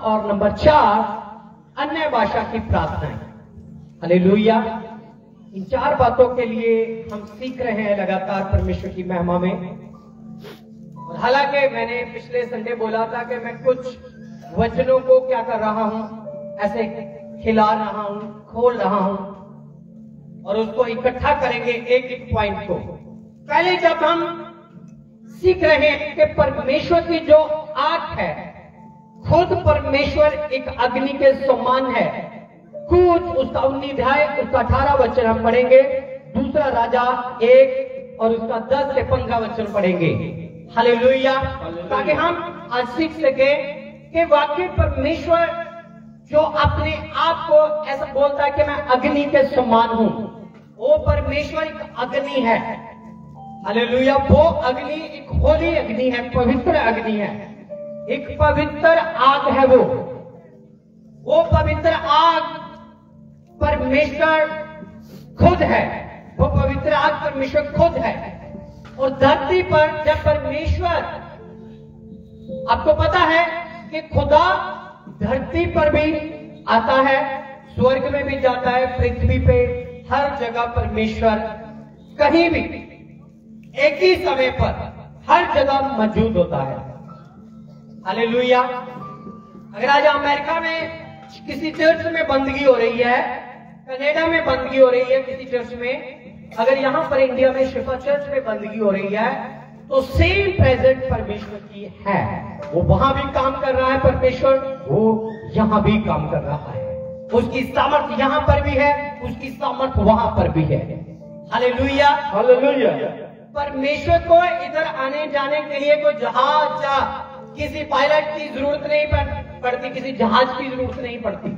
और नंबर 4 अन्य भाषा की प्रार्थनाएं। हालेलुया। इन 4 बातों के लिए हम सीख रहे हैं लगातार परमेश्वर की महिमा में। और हालांकि मैंने पिछले संडे बोला था कि मैं कुछ वचनों को क्या कर रहा हूं, ऐसे खिला रहा हूं, खोल रहा हूं और उसको इकट्ठा करेंगे एक एक पॉइंट को। पहले जब हम सीख रहे हैं कि परमेश्वर की जो आंख है, खुद परमेश्वर एक अग्नि के समान है। कुछ उसका 19 अध्याय उसका 18 वचन हम पढ़ेंगे। दूसरा राजा 1 और उसका 10 से 15 वचन पढ़ेंगे। हालेलुया। ताकि हम आज सीख सके कि वाकई परमेश्वर जो अपने आप को ऐसा बोलता है कि मैं अग्नि के समान हूं, वो परमेश्वर एक अग्नि है। हालेलुया। वो अग्नि एक होली अग्नि है, पवित्र अग्नि है, एक पवित्र आग है। वो पवित्र आग परमेश्वर खुद है। वो पवित्र आग परमेश्वर खुद है। और धरती पर जब परमेश्वर, आपको पता है कि खुदा धरती पर भी आता है, स्वर्ग में भी जाता है, पृथ्वी पे हर जगह परमेश्वर कहीं भी एक ही समय पर हर जगह मौजूद होता है। हालेलुया। अगर आज अमेरिका में किसी चर्च में बंदगी हो रही है, कनाडा में बंदगी हो रही है किसी चर्च में, अगर यहां पर इंडिया में शिफा चर्च में बंदगी हो रही है, तो सेम प्रेजेंट परमेश्वर की है। वो वहां भी काम कर रहा है परमेश्वर, वो यहां भी काम कर रहा है। उसकी सामर्थ यहां पर भी है, उसकी सामर्थ वहां पर भी है। हालेलुया। हालेलुया। परमेश्वर को इधर आने जाने के लिए कोई जहाज या किसी पायलट की जरूरत नहीं पड़ती, किसी जहाज की जरूरत नहीं पड़ती।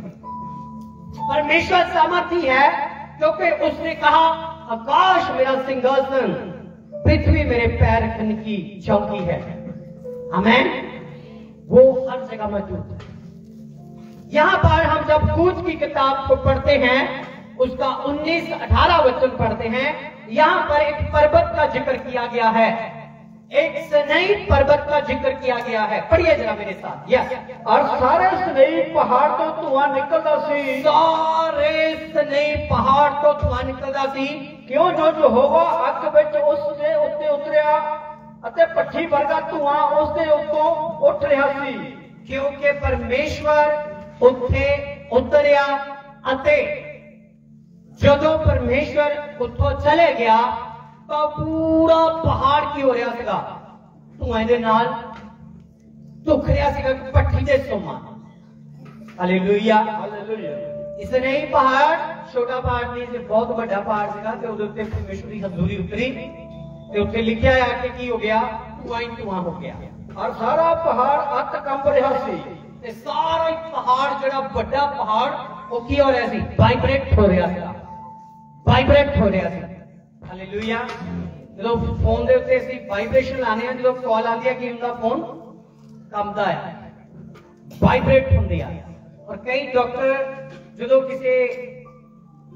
परमेश्वर सामर्थी है क्योंकि उसने कहा आकाश मेरा सिंहासन, पृथ्वी मेरे पैर रखने की चौकी है। आमीन। वो हर जगह मौजूद है। यहां पर हम जब कूच की किताब को पढ़ते हैं, उसका 19-18 वचन पढ़ते हैं, यहां पर एक पर्वत का जिक्र किया गया है, एक सनई पर्वत का जिक्र किया गया है। पढ़िए जरा मेरे साथ। यस। और सारे सनई पहाड़ तो धुआं निकलता सी, सारे सनई पहाड़ तो धुआं निकलता सी। क्यों जो यहोवा अग विच उसदे उत्ते उतरिया अते भट्ठी वर्गा धुआं उसदे उत्तों उठ रहा सी। क्योंकि परमेश्वर उत्थे उतरिया अते जदों परमेश्वर उठो चले गया तो पूरा पहाड़ की हो रहा सीगा, धुएं दे नाल धुख रहा सीगा भट्ठी दे समान। हालेलुया। हालेलुया। इसने ही पहाड़ छोटा पहाड़ नहीं से बहुत बड़ा पहाड़ सीगा ते उदे उत्ते परमेश्वर दी हजूरी उतरी ते उत्ते लिखिया है कि की हो गया, धुआं ही धुआं हो गया और सारा पहाड़ अत कंब रहा सी। ते सारा पहाड़ जेड़ा बड़ा पहाड़ वो की हो रहा सी, वाइब्रेट हो रहा था, वाइब्रेट हो रहा था। हालेलुया। जो फोन दे उत्ते ਅਸੀਂ वाइब्रेशन आने हैं, जो कॉल आती है कि उनका फोन कंबदा है, वाइब्रेट होंदे आ। और कई डॉक्टर जो किसी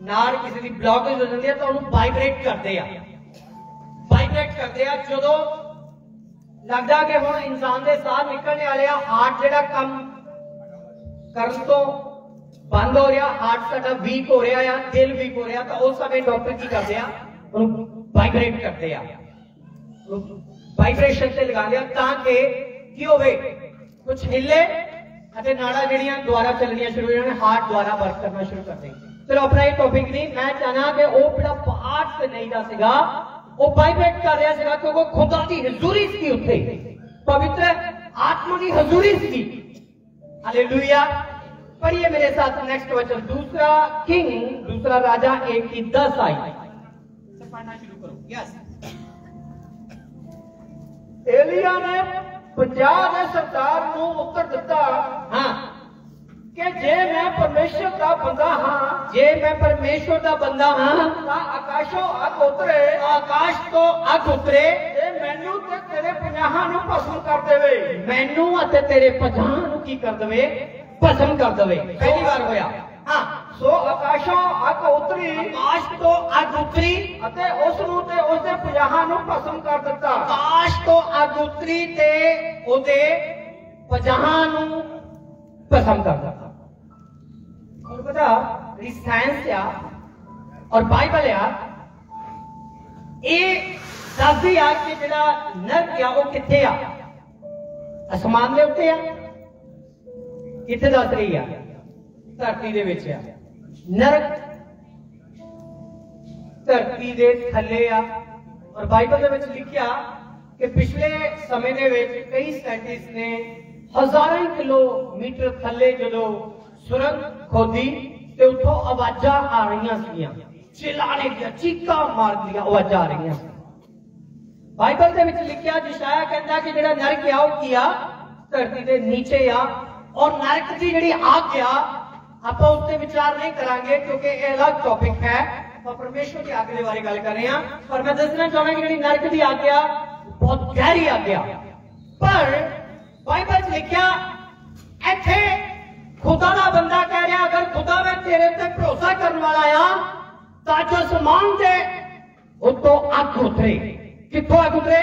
नाड़ किसी की ब्लॉकेज हो जाती है तो उन्हें वाइब्रेट करते हैं, वाइब्रेट करते हैं। जो लगता कि हुण इंसान के साह निकलने वाले हार्ट जेड़ा कम करन तो बंद हो रहा, हार्ट साडा वीक हो रहा है, दिल वीक हो रहा, तो उस समय डॉक्टर की करते हैं, वाइब्रेट करते हैं, वाइब्रेशन से लगा लिया ताकि की होवे कुछ हिले अते नाड़ा जड़ियां दोबारा चलनियां शुरू हो जाने, हार्ट दोबारा वर्क करना शुरू कर देंगे। चलो अपना ये टॉपिक नहीं, मैं चाहना कि वो बड़ा पहाड़ से नहीं दा सीगा, वो वाइब्रेट कर रहा सीगा क्योंकि खुदा की हजूरी सी उत्थे, पवित्र आत्मा की हजूरी सी। हालेलुया। पढ़िए मेरे साथ नेक्स्ट वचन, दूसरा किंग, दूसरा राजा 1:10 आई। पढ़ना शुरू करो। यस। एलिया ने 50 ਦੇ ਸਰਦਾਰ ਨੂੰ ਉੱਤਰ ਦਿੱਤਾ, हाँ, कि जे मैं परमेश्वर का बंदा हाँ, जे मैं परमेश्वर का बंदा हाँ, ਤਾਂ ਆਕਾਸ਼ੋਂ ਅੱਗ ਉਤਰੇ आकाश तो अग उतरे ਤੇ ਮੈਨੂੰ ਤੇ ਤੇਰੇ 50 ਨੂੰ ਭਸਮ ਕਰ ਦੇਵੇ। मैनू अते तेरे 50 ਨੂੰ की कर दवे, भस्म कर दवे। पहली बार होया। हाँ। ਸੋ ਆਕਾਸ਼ੋਂ ਅੱਗ ਉਤਰੀ आकाश तो अग उतरी ਅਤੇ ਉਸ ਨੂੰ ਤੇ ਉਸਦੇ 50 ਨੂੰ ਭਸਮ ਕਰ ਦਿੱਤਾ। आकाश तो अग उतरी ते ओदे 50 ਨੂੰ भस्म कर दिता। और पता जी साइंस आ और बाइबल आ ये दसदी आ कि जिहड़ा नरक आ वो किथे आ, आसमान दे उत्ते आ, किथे दस रही आ, धरती दे विच आ। नरक धरती दे थले आ। और बाइबल दे विच लिखिया कि पिछले समय दे विच कई साइंटिस्ट ने हजारों किलोमीटर थले जो सुरंग खोदी ते उत्थों आवाजा आ रही सी, चिल्लाने दी चीका मार दी आवाजा आ रही। बाइबल दे विच लिखिया यशायाह कहंदा कि जिहड़ा नरक आ वो किया धरती दे नीचे आ। और नरक दी जिहड़ी आग आ आपां उस ते विचार नहीं करांगे क्योंकि यह अलग टॉपिक है। परमेश्वर की आग के बारे गल कर रहे हैं। पर मैं दसना चाहना कि जिहड़ी नरक दी आग आ बहुत गहरी आग आ। पर बाइबल लिखिया इत्थे खुदा का बंदा कह रहा अगर खुदा मैं तेरे पे भरोसा करने वाला आ ताकि आसमान से उत्तों अग उतरे। कितों अग उतरे?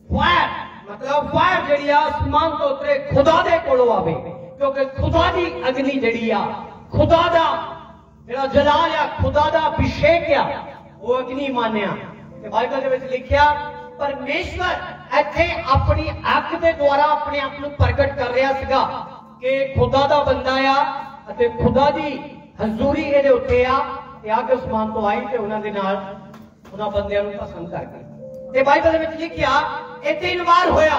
फायर, मतलब फायर जिहड़ी आसमान तो उतरे खुदा दे कोलों आवे क्योंकि खुदा दी अग्नि जिहड़ी आ खुदा दा जिहड़ा जलाल आ खुदा दा अभिषेक आ वो अग्नि मानिया। बाइबल दे विच लिखिया परमेश्वर इत्थे अपनी अग दे द्वारा अपने आप को प्रगट कर रहा सीगा कि खुदा दा बंदा आ अते खुदा दी हजूरी इहदे उत्ते आ ते अग आसमान तो आई ते उन्हां दे नाल उन्हां बंदियां नूं भस्म कर गई। ते बाइबल दे विच लिखिया ये 3 बार होया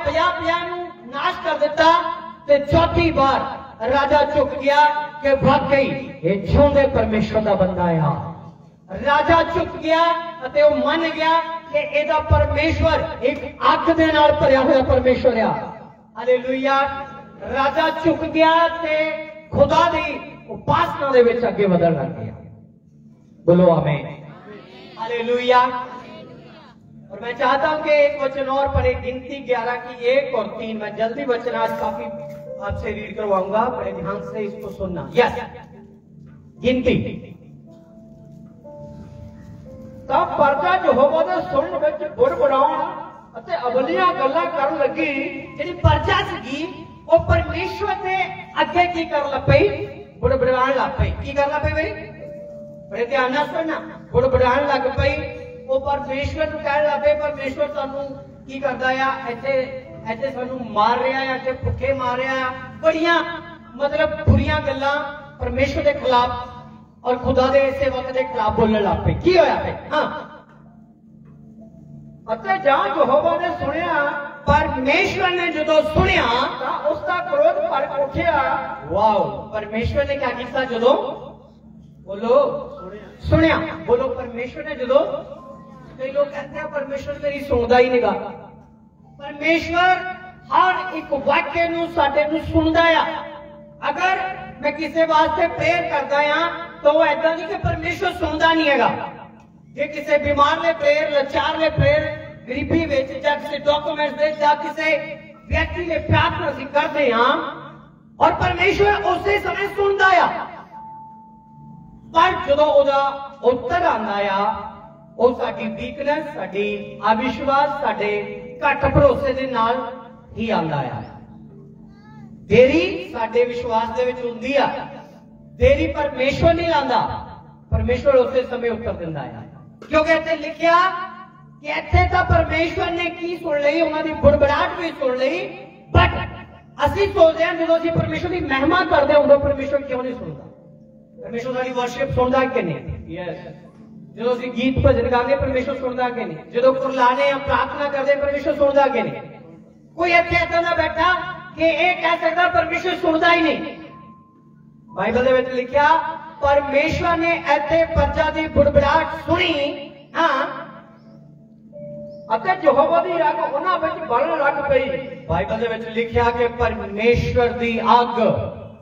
50 नूं नाश कर दिता ते चौथी बार राजा चुक गया कि वाकई ये जिउंदे परमेश्वर दा बंदा आ। राजा चुक गया अते वो मन गया कि एदा परमेश्वर एक अग दे नाल भरिया होया परमेश्वर आ। हालेलुया। राजा चुक गया ते खुदा दी उपासना दे विच अगे वधण लग गया। बोलो आमीन। हालेलुया। और मैं चाहता हूं कि एक वचन और पढ़े, गिनती 11 की 1 और 3। मैं जल्दी वचन आज काफी आपसे रीड करवाऊंगा, बड़े ध्यान से इसको सुनना। यस, गिनती। तब परजा यहोवा दे सुन विच बुड़बुड़ाउण अते अवलियां गल्लां करन लगी। जिहड़ी परजा सीगी वो परमेश्वर दे अगे की कर लग पई? बुड़बुड़ाण लग पई। की कर लग पई भाई? बड़े ध्यान नाल सुनना। बुड़बुड़ाण लग पई। वो परमेश्वर नूं कहण लग पई परमेश्वर सानू की करदा आ, इत्थे सानू मार रहा है, इत्थे भुखे मार रहा है। बड़ियां मतलब बुरियां गल्लां परमेश्वर के खिलाफ और खुदा दे इसे वक्त के खिलाफ बोलने लग पे। की होया पे? हाँ, अते जां यहोवा ने सुनिया, परमेश्वर ने जो सुनिया तां उसका क्रोध भड़क उठिया। वाओ, परमेश्वर ने क्या किया जो? बोलो सुनिया। बोलो परमेश्वर ने जो। कई लोग कहते हैं परमेश्वर मेरी सुनता ही नहीं गा। परमेश्वर हर एक वाक्य नूं साडे नूं सुनदा आ। अगर मैं किसी वास्ते प्रेयर करता हाँ तो वो ऐसा नहीं कि परमेश्वर सुनता नहीं है। जे किसी बीमार ने प्रेयर, लाचार ने प्रेयर, गरीबी विच जां किसी डॉक्यूमेंट दे जां किसी व्यक्ति ने प्रार्थना असीं करते हाँ और परमेश्वर उसी समय सुनता आ। पर जो ओदा उत्तर आंदा आ वो साडी वीकनेस, साडी अविश्वास, साडे घट भरोसे दे नाल ही आंदा आ। देरी साडे विश्वास दे विच हुंदी आ। देरी परमेश्वर नहीं लांदा, परमेश्वर उसे समय उत्तर दिंदा है। क्योंकि इत्थे लिखिया कि इत्थे तां परमेश्वर ने की सुन लई, उन्हां दी बुड़बड़ाहट भी सुन लई। बट असीं सोचदे हां जदों असीं परमेश्वर दी महिमा करदे हां उदों परमेश्वर क्यों नहीं सुनदा? परमेश्वर साडी वर्शिप सुनदा कि नहीं? यस। जदों असीं गीत भजन गाने परमेश्वर सुनदा कि नहीं? जदों कुरलाने या प्रार्थना करदे परमेश्वर सुनदा कि नहीं? कोई इत्थे इदां दा बैठा कि ये कह सकता परमेश्वर सुनता ही नहीं। बाइबल दे विच लिखिया परमेश्वर ने इत्थे प्रजा दी बुड़बड़ाहट सुनी। हाँ, अते यहोवा दी अग उन्हां विच बलण लग पई। बाइबल दे विच लिखिया कि परमेश्वर दी अग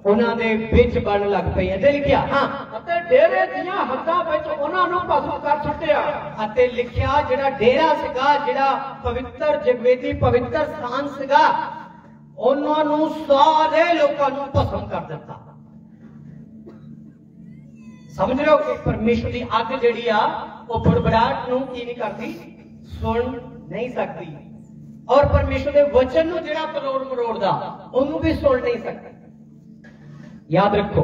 उन्हां दे विच बलण लग पई। इत्थे लिखिया हाँ, अते डेरे दीयां हद्दां विच उन्हां नूं भस्म कर छुटिया। अते लिखिया जिहड़ा डेरा सीगा, जिहड़ा पवित्र जगवेदी पवित्र स्थान सीगा, उन्होंने सारे लोगों को भस्म कर दिता। समझ रहे हो कि परमेश्वर की अग जिहड़ी आ वो बुड़बड़ाहट नूं की नहीं करती? सुन नहीं सकती। और परमेश्वर के वचन ਨੂੰ ਜਿਹੜਾ ਤਰੋੜ ਮਰੋੜਦਾ ਉਹਨੂੰ भी सुन नहीं सकता। याद रखो।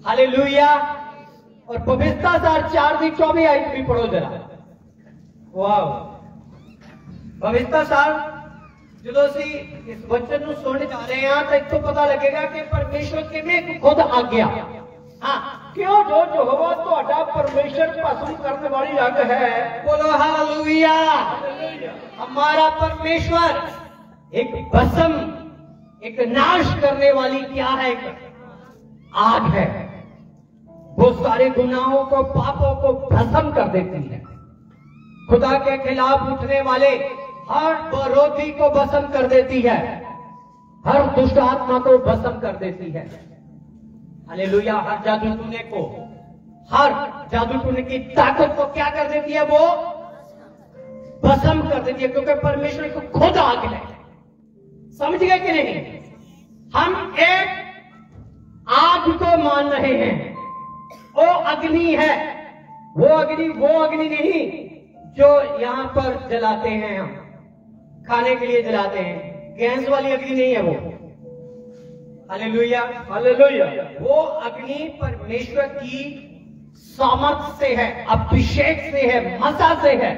हालेलुया। और पवित्रता 4:24 आयत भी पढ़ो जरा। वाह। पवित्रता ਜਦੋਂ ਅਸੀਂ ਇਸ वचन ਨੂੰ ਸੁਣਨ ਜਾ ਰਹੇ ਹਾਂ ਤਾਂ ਇੱਥੋਂ ਪਤਾ ਲੱਗੇਗਾ ਕਿ ਪਰਮੇਸ਼ਵਰ ਕਿਵੇਂ ਖੁਦ ਆ ਗਿਆ। हाँ, क्यों जो यहोवा ਤੁਹਾਡਾ परमेश्वर भस्म करने वाली रग है। बोलो हालेलुया। हमारा परमेश्वर एक भस्म, एक नाश करने वाली क्या है? आग है। वो सारे गुनाहों को, पापों को भस्म कर देती है। खुदा के खिलाफ उठने वाले हर विरोधी को भस्म कर देती है। हर दुष्ट आत्मा को भस्म कर देती है। हालेलुया। हर जादू टूने को, हर जादू टूने की ताकत को क्या कर देती है? वो भस्म कर देती है, क्योंकि परमेश्वर को खुद आग है। समझ गए कि नहीं? हम एक आग को मान रहे हैं। वो अग्नि है। वो अग्नि नहीं जो यहां पर जलाते हैं, हम खाने के लिए जलाते हैं। गैस वाली अग्नि नहीं है वो। हालेलुया। हालेलुया। वो अग्नि परमेश्वर की सामर्थ से है, अभिषेक से है, मसा से है।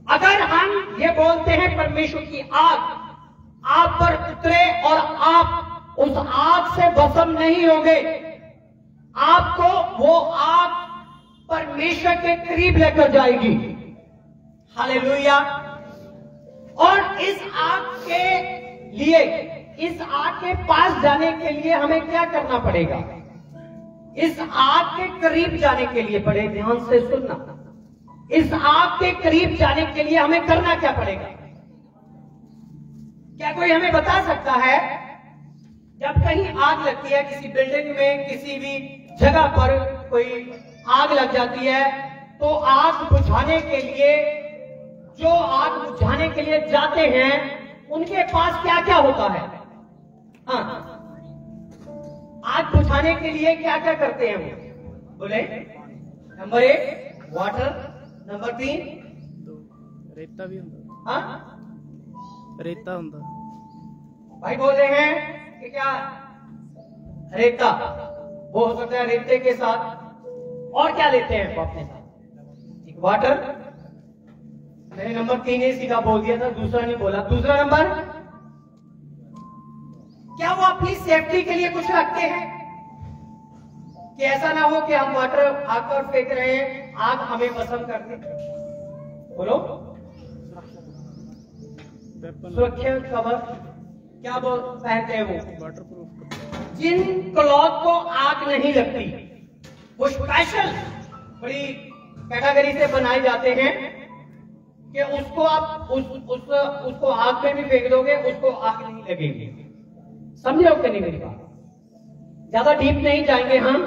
अगर हम ये बोलते हैं परमेश्वर की आग आप पर उतरे और आप उस आग से भस्म नहीं होगे, आपको वो आग परमेश्वर के करीब लेकर जाएगी। हालेलुया। और इस आग के लिए, इस आग के पास जाने के लिए हमें क्या करना पड़ेगा? इस आग के करीब जाने के लिए, बड़े ध्यान से सुनना, इस आग के करीब जाने के लिए हमें करना क्या पड़ेगा? क्या कोई हमें बता सकता है? जब कहीं आग लगती है, किसी बिल्डिंग में, किसी भी जगह पर कोई आग लग जाती है, तो आग बुझाने के लिए, जो आग बुझाने के लिए जाते हैं, उनके पास क्या क्या होता है? हाँ, आग बुझाने के लिए क्या क्या करते हैं वो? बोले। नंबर 1 वाटर, नंबर 3 रेता भी होता। हाँ, रेता होता। भाई बोल रहे हैं कि क्या रेता, वो हो सकता है रेते के साथ। और क्या लेते हैं वो अपने साथ? एक वाटर। मैंने नंबर 3 ही सीधा बोल दिया था, दूसरा नहीं बोला। दूसरा नंबर, क्या वो अपनी सेफ्टी के लिए कुछ रखते हैं कि ऐसा ना हो कि हम वाटर आग पर फेंक रहे हैं, आग हमें भस्म कर दे? बोलो। सुरक्षा कवर क्या वो पहनते हैं? वो वाटरप्रूफ। जिन क्लॉथ को आग नहीं लगती, वो स्पेशल बड़ी कैटेगरी से बनाए जाते हैं कि उसको आप उसको आग में भी फेंक दोगे, उसको आग नहीं लगेगी। समझे हो कि नहीं मेरी बात? ज्यादा डीप नहीं जाएंगे हम,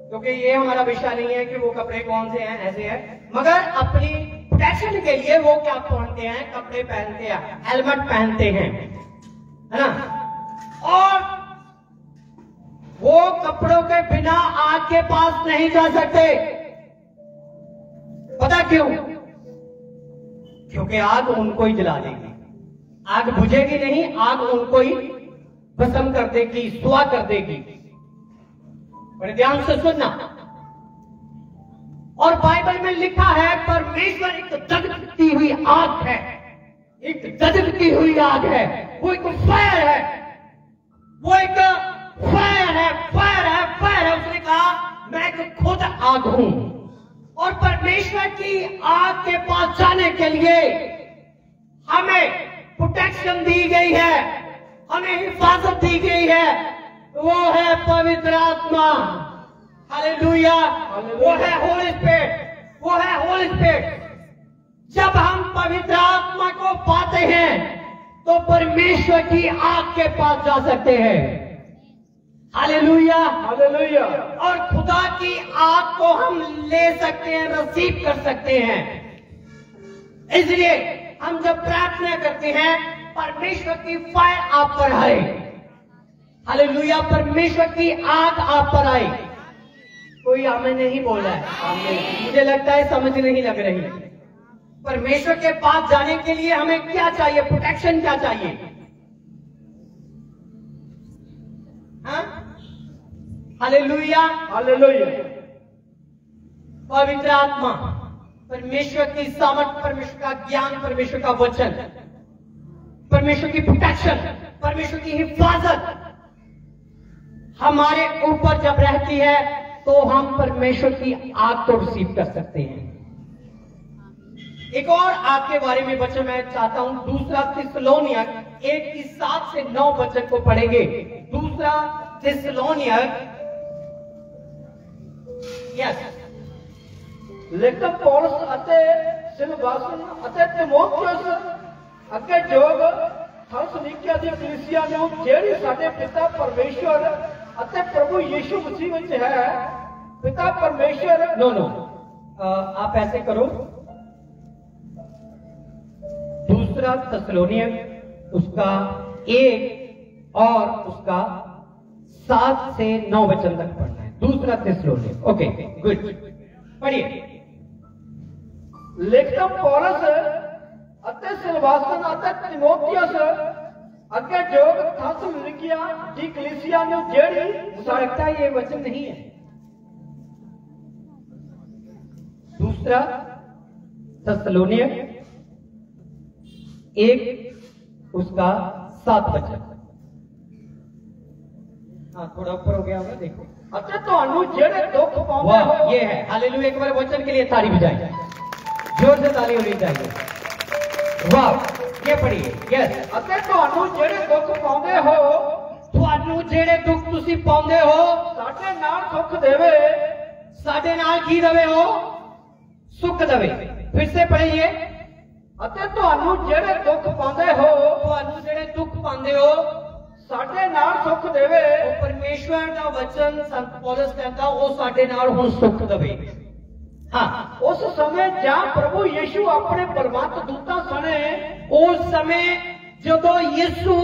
क्योंकि ये हमारा विषय नहीं है कि वो कपड़े कौन से हैं, ऐसे हैं। मगर अपनी प्रोटेक्शन के लिए वो क्या पहनते हैं? कपड़े पहनते हैं, हेलमेट पहनते हैं, है ना? और वो कपड़ों के बिना आग के पास नहीं जा सकते। पता क्यों? क्योंकि आग उनको ही जला देगी। आग बुझेगी नहीं, आग उनको ही भस्म कर देगी, सुआ कर देगी। बड़े ध्यान से सुनना। और बाइबल में लिखा है परमेश्वर एक दगदगती हुई आग है, एक दगदगती हुई आग है। वो एक फायर है, वो एक फायर है, फायर है, फायर है। उसने कहा मैं एक खुद आग हूं। और परमेश्वर की आग के पास जाने के लिए हमें प्रोटेक्शन दी गई है, हमें हिफाजत दी गई है। वो है पवित्र आत्मा। हालेलुया। वो है होली स्पिरिट, वो है होली स्पिरिट। जब हम पवित्र आत्मा को पाते हैं तो परमेश्वर की आग के पास जा सकते हैं। हालेलुया। हालेलुया। और खुदा की आग को हम ले सकते हैं, रिसीव कर सकते हैं। इसलिए हम जब प्रार्थना करते हैं परमेश्वर की फायर आप पर आए। हालेलुया। परमेश्वर की आग आप पर आए। कोई आमेन नहीं बोल रहा है। मुझे लगता है समझ नहीं लग रही। परमेश्वर के पास जाने के लिए हमें क्या चाहिए? प्रोटेक्शन क्या चाहिए? हाँ? Hallelujah, hallelujah. पवित्र आत्मा, परमेश्वर की सामर्थ, परमेश्वर का ज्ञान, परमेश्वर का वचन, परमेश्वर की प्रोटेक्शन, परमेश्वर की हिफाजत हमारे ऊपर जब रहती है तो हम परमेश्वर की आग को रिसीव कर सकते हैं। एक और आग के बारे में वचन मैं चाहता हूं, दूसरा थिस्सलुनीय 1 की 7 से 9 वचन को पढ़ेंगे। दूसरा थिस्सलुनीय, यस, लेकिन पौलुस ਅਤੇ ਸਿਲਵਾਸਨ ਅਤੇ ਤਿਮੋਥਿਉਸ ਅੱਗੇ ਜੋਗ ਥੈਸਲੁਨੀਕੀਆ ਦੀ ਕਲੀਸਿया ਨੂੰ ਜਿਹੜੀ ਸਾਡੇ ਪਿਤਾ ਪਰਮੇਸ਼ਵਰ ਅਤੇ ਪ੍ਰਭੂ यीशु मसीह ਵਿੱਚ है, पिता परमेश्वर। नो नो, आप ऐसे करो, दूसरा थिस्सलुनीय उसका 1 और उसका 7 से 9 वचन तक पढ़ना है। दूसरा थिस्सलुनीय, ओके गुड, पढ़िए। लेकिन पौलुस ਅਤੇ ਸਿਲਵਾਸਨ ਅਤੇ ਤਿਮੋਥਿਉਸ ਅੱਗੇ ਜੋਗ ਥੈਸਲੁਨੀਕੀਆ ਦੀ ਕਲੀਸਿया ਨੂੰ ਜਿਹੜੀ, मुझे लगता है ये वचन नहीं है। दूसरा थिस्सलुनीय 1 उसका 7 वचन, हाँ थोड़ा ऊपर हो गया होगा, देखो। ਅਤੇ ਤੁਹਾਨੂੰ ਜਿਹੜੇ ਦੁੱਖ ਪਾਉਂਦੇ वाह, ਹੋ, ये है। हालेलुया, एक बार वचन के लिए ताली बजाइए, जोर से ताली होनी चाहिए। वाह, ये पढ़िए, यस। ਅਤੇ ਤੁਹਾਨੂੰ ਜਿਹੜੇ ਦੁੱਖ ਪਾਉਂਦੇ ਹੋ, ਤੁਹਾਨੂੰ ਜਿਹੜੇ ਦੁੱਖ ਤੁਸੀਂ ਪਾਉਂਦੇ ਹੋ, ਸਾਡੇ ਨਾਲ ਸੁੱਖ ਦੇਵੇ, ਸਾਡੇ ਨਾਲ ਕੀ ਦੇਵੇ? ਹੋ ਸੁੱਖ ਦੇਵੇ। फिर से पढ़िए। ਅਤੇ ਤੁਹਾਨੂੰ ਜਿਹੜੇ ਦੁੱਖ ਪਾਉਂਦੇ ਹੋ, ਤੁਹਾਨੂੰ ਜਿਹੜੇ ਦੁੱਖ ਪਾਉਂਦੇ ਹੋ, ਸਾਡੇ ਨਾਲ ਸੁੱਖ ਦੇਵੇ। ਉਹ ਪਰਮੇਸ਼ਵਰ ਦਾ ਵਚਨ ਸੰਤ ਪੌਲਸ ਕਹਿੰਦਾ ਉਹ ਸਾਡੇ ਨਾਲ ਹੁਣ ਸੁੱਖ ਦੇਵੇ। ਹਾਂ, ਉਸ ਸਮੇਂ ਜਾਂ ਪ੍ਰਭੂ ਯੀਸ਼ੂ ਆਪਣੇ ਬਲਵੰਤ ਦੂਤਾਂ ਸਣੇ, ਉਸ ਸਮੇਂ ਜਦੋਂ ਯਿਸੂ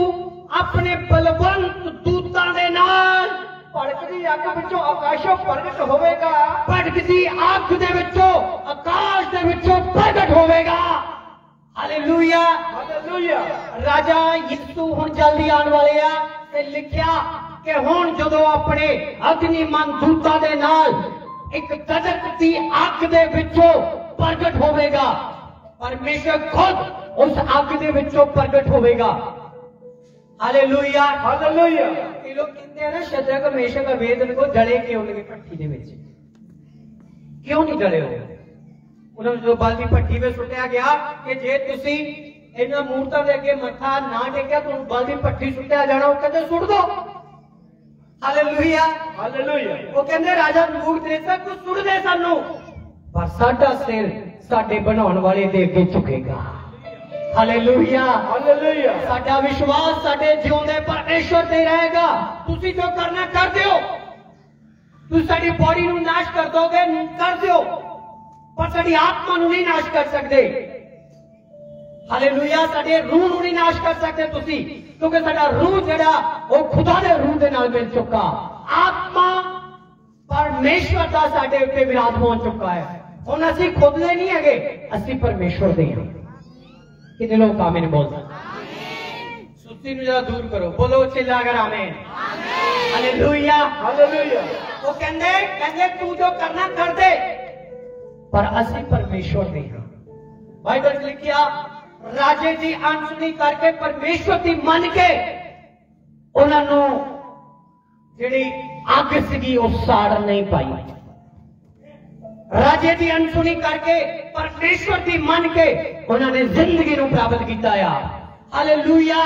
ਆਪਣੇ ਬਲਵੰਤ ਦੂਤਾਂ ਦੇ ਨਾਲ ਭੜਕਦੀ ਅੱਗ ਵਿੱਚੋਂ ਆਕਾਸ਼ੋਂ ਪ੍ਰਗਟ ਹੋਵੇਗਾ, ਭੜਕਦੀ ਅੱਗ ਦੇ ਵਿੱਚੋਂ, ਆਕਾਸ਼ ਦੇ ਵਿੱਚੋਂ ਪ੍ਰਗਟ ਹੋਵੇਗਾ। Hallelujah, hallelujah. ਰਾਜਾ ਯਿਸੂ ਹੁਣ ਜਲਦੀ ਆਉਣ ਵਾਲੇ ਆ, ਤੇ ਲਿਖਿਆ ਕਿ ਹੁਣ ਜਦੋਂ ਆਪਣੇ ਅਗਨੀਮਨ ਦੂਤਾਂ ਦੇ ਨਾਲ ਇੱਕ ਗਦਗਦੀ ਅੱਗ ਦੇ ਵਿੱਚੋਂ ਪ੍ਰਗਟ ਹੋਵੇਗਾ, ਪਰਮੇਸ਼ਰ ਖੁਦ ਉਸ ਅੱਗ ਦੇ ਵਿੱਚੋਂ ਪ੍ਰਗਟ ਹੋਵੇਗਾ। Hallelujah, hallelujah. ਇਹ ਲੋਕ ਕਹਿੰਦੇ ਆ ਨਾ, ਸ਼ਦਰਕ ਮੇਸ਼ਕ ਅਬੇਦਨਗੋ ਜਲੇ ਕਿਉਂ ਨਹੀਂ ਭੱਠੀ ਦੇ ਵਿੱਚ? ਕਿਉਂ ਨਹੀਂ ਜਲੇ ਹੋਏ? ਉਹਨਾਂ ਨੂੰ ਜੋ ਬਲਦੀ ਭੱਠੀ ਵਿੱਚ ਸੁੱਟਿਆ ਗਿਆ ਕਿ ਜੇ ਤੁਸੀਂ ਇਹਨਾਂ ਮੂਰਤਾਂ ਦੇ ਅੱਗੇ ਮੱਥਾ ਨਾ ਟੇਕਿਆ ਤੁਹਾਨੂੰ ਬਲਦੀ ਭੱਠੀ ਸੁੱਟਿਆ ਜਾਣਾ। ਉਹ ਕਹਿੰਦੇ ਸੁੱਟ ਦੋ। Hallelujah, hallelujah. ਉਹ ਕਹਿੰਦੇ ਰਾਜਾ ਨਬੂਕਦਨੇਸਰ ਤੂੰ ਸੁੱਟ ਦੇ ਸਾਨੂੰ, ਪਰ ਸਾਡਾ ਸਿਰ ਸਾਡੇ ਬਣਾਉਣ ਵਾਲੇ ਦੇ ਅੱਗੇ ਝੁਕੇਗਾ। Hallelujah, hallelujah. ਸਾਡਾ ਵਿਸ਼ਵਾਸ ਸਾਡੇ ਜਿਉਂਦੇ ਪਰਮੇਸ਼ਵਰ ਤੇ ਰਹੇਗਾ। ਤੁਸੀਂ ਜੋ ਕਰਨਾ ਕਰ ਦਿਓ, ਤੁਸੀਂ ਸਾਡੀ ਬੋਡੀ ਨੂੰ ਨਾਸ਼ ਕਰ ਦੋਗੇ, ਕਰ ਦਿਓ, ਪਰ ਸਾਡੀ ਆਤਮਾ ਨੂੰ ਨਹੀਂ ਨਾਸ਼ ਕਰ ਸਕਦੇ। ਹਾਲੇਲੂਇਆ, ਸਾਡੇ ਰੂਹ ਨੂੰ ਨਹੀਂ ਨਾਸ਼ ਕਰ ਸਕਦੇ ਤੁਸੀਂ, ਕਿਉਂਕਿ ਸਾਡਾ ਰੂਹ ਜਿਹੜਾ ਉਹ ਖੁਦਾ ਦੇ ਰੂਹ ਦੇ ਨਾਲ ਮਿਲ ਚੁੱਕਾ। ਆਤਮਾ ਪਰਮੇਸ਼ਵਰ ਦਾ ਸਾਡੇ ਉੱਤੇ ਵਿਰਾਜਮਾਨ ਹੋ ਚੁੱਕਾ ਹੈ। ਹੁਣ ਅਸੀਂ ਖੁਦ ਦੇ ਨਹੀਂ ਹੈਗੇ, ਅਸੀਂ ਪਰਮੇਸ਼ਵਰ ਦੇ ਹਾਂ। कितने लोग आमीन बोलते हैं? सुस्ती ਨੂੰ जरा दूर करो, बोलो चिल्लाकर आमीन। Hallelujah, hallelujah. वो कहते तू जो करना कर दे, पर ਅਸੀਂ ਪਰਮੇਸ਼ਵਰ ਦੇ ਹਾਂ। ਬਾਈਬਲ ਚ ਲਿਖਿਆ ਰਾਜੇ ਦੀ ਅਣਸੁਣੀ ਕਰਕੇ ਪਰਮੇਸ਼ਵਰ ਦੀ ਮੰਨ ਕੇ ਉਹਨਾਂ ਨੂੰ ਜਿਹੜੀ ਅੱਗ ਸੀਗੀ ਉਹ ਸਾੜ ਨਹੀਂ ਪਾਈ। राजे की अनसुनी करके परमेश्वर की मन के उन्होंने जिंदगी नूं प्राप्त किया। हालेलुया,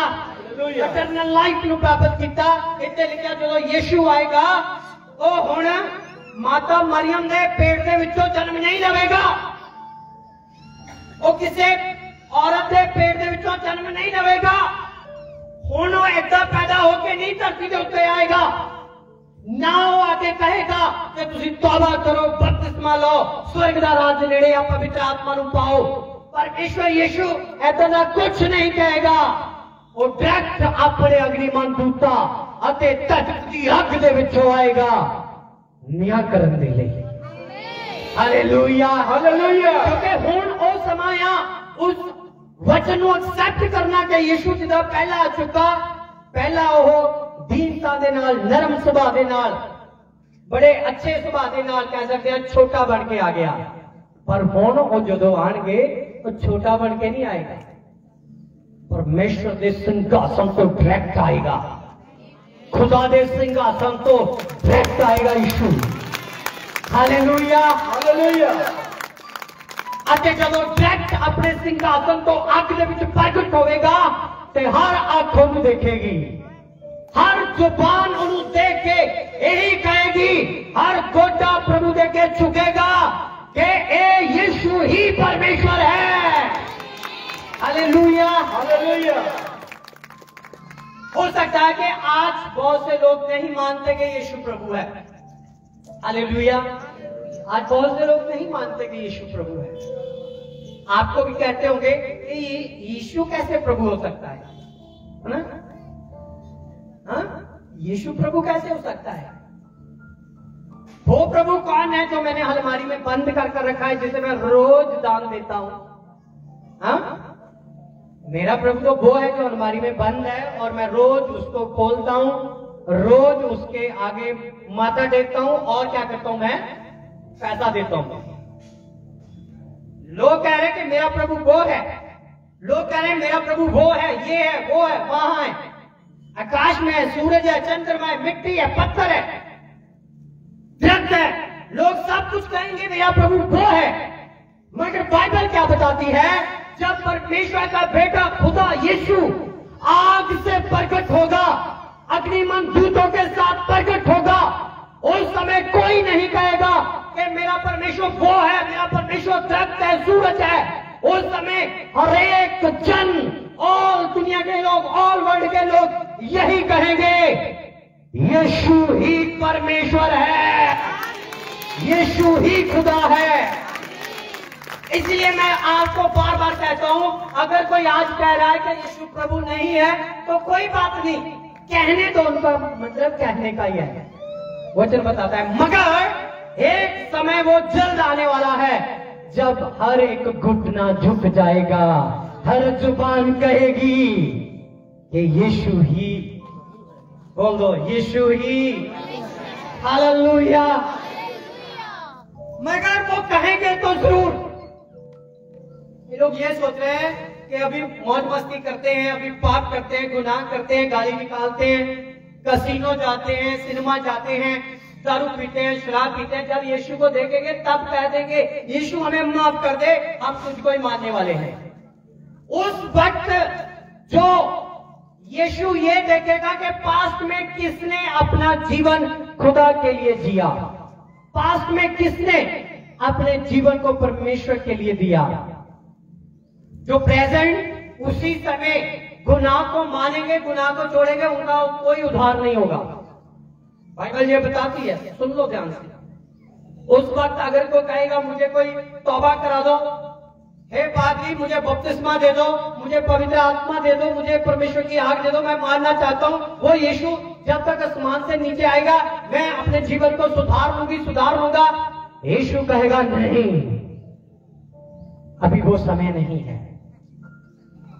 इटरनल लाइफ नूं प्राप्त किया। इत्थे लिखा जो यीशु आएगा वो हुण माता मरियम दे पेट दे विचों जन्म नहीं लवेगा, वो किसी औरत दे पेट दे विचों जन्म नहीं लवेगा। हुण वो ऐसा पैदा होके नहीं धरती के उत्ते आएगा, ना वो आके कहेगा कि तुसी तौबा करो, बपतिस्मा लो, स्वर्ग दा राज नेड़े आ, पवित्र आत्मा नूं पाओ। परमेश्वर यीशु ऐसा ना कुछ नहीं कहेगा। वो डायरेक्ट अपने अग्निमन दूता अते धरती अग दे विचों आएगा न्याय करन दे लई। Hallelujah, hallelujah. क्योंकि हुण उस समाया उस वचन को एक्सेप्ट करना कि यीशु जिदा पहला आ चुका, पहला वो दीनता दे नाल, नरम सुभाव दे नाल, बड़े अच्छे सुभाव दे नाल कह सकते हैं छोटा बन के आ गया। पर हुण वो जदों आणगे वो छोटा बन के नहीं आएगा, परमेश्वर दे सिंहासन तो डायरेक्ट आएगा, खुदा दे सिंहासन तो डायरेक्ट आएगा यीशु। Hallelujah hallelujah. अते जदों डायरेक्ट अपने सिंहासन तो अग दे विच प्रगट होवेगा ते हर अख उहनूं देखेगी, हर जुबान उन्होंने देख के यही कहेगी, हर गोटा प्रभु दे के झुकेगा कि ए यीशु ही परमेश्वर है। Hallelujah hallelujah. हो सकता है कि आज बहुत से लोग नहीं मानते कि यीशु प्रभु है। हालेलुया। आज बहुत से लोग नहीं मानते कि यीशु प्रभु है। आपको भी कहते होंगे कि यीशु कैसे प्रभु हो सकता है ना? हाँ? यीशु प्रभु कैसे हो सकता है? वो प्रभु कौन है जो मैंने अलमारी में बंद कर रखा है, जिसे मैं रोज दान देता हूं? हाँ? मेरा प्रभु तो वो है जो अलमारी में बंद है और मैं रोज उसको खोलता हूं, रोज उसके आगे माथा टेकता हूं और क्या करता हूं, मैं पैसा देता हूं। लोग कह रहे हैं कि मेरा प्रभु वो है, लोग कह रहे हैं मेरा प्रभु वो है, ये है, वो है, वहां है, आकाश में है, सूरज है, चंद्रमा है, मिट्टी है, पत्थर है, दरख्त है। लोग सब कुछ कहेंगे मेरा प्रभु वो है, मगर बाइबल क्या बताती है? जब परमेश्वर का बेटा खुदा यीशु आग से प्रकट होगा, अग्निमन दूतों के साथ प्रकट होगा, उस समय कोई नहीं कहेगा कि मेरा परमेश्वर वो है, मेरा परमेश्वर दरख्त है, सूरज है। उस समय हर एक जन, ऑल दुनिया के लोग, ऑल वर्ल्ड के लोग यही कहेंगे, यीशु ही परमेश्वर है, यीशु ही खुदा है। इसलिए मैं आपको बार बार कहता हूं, अगर कोई आज कह रहा है कि यीशु प्रभु नहीं है तो कोई बात नहीं, कहने तो उनका मतलब कहने का ही है, वचन बताता है। मगर एक समय वो जल्द आने वाला है जब हर एक घुटना झुक जाएगा, हर जुबान कहेगी कि यीशु ही, बोल दो यीशु ही। हालेलुया। मगर वो कहेंगे तो जरूर। ये लोग ये सोच रहे हैं कि अभी मौज मस्ती करते हैं, अभी पाप करते हैं, गुनाह करते हैं, गाली निकालते हैं, कसीनो जाते हैं, सिनेमा जाते हैं, दारू पीते हैं, शराब पीते हैं। जब यीशु को देखेंगे तब कह देंगे यीशु हमें माफ कर दे, हम तुझको ही मानने वाले हैं। उस वक्त जो यीशु ये देखेगा कि पास्ट में किसने अपना जीवन खुदा के लिए जिया, पास्ट में किसने अपने जीवन को परमेश्वर के लिए दिया। जो प्रेजेंट उसी समय गुनाह को मानेंगे, गुनाह को छोड़ेंगे, उनका कोई उद्धार नहीं होगा। बाइबल ये बताती है, सुन लो ध्यान से। उस वक्त अगर कोई कहेगा मुझे कोई तौबा करा दो, हे पादरी मुझे बपतिस्मा दे दो, मुझे पवित्र आत्मा दे दो, मुझे परमेश्वर की आग दे दो, मैं मानना चाहता हूं, वो यीशु जब तक आसमान से नीचे आएगा मैं अपने जीवन को सुधार लूंगा। यीशु कहेगा नहीं, अभी वो समय नहीं है।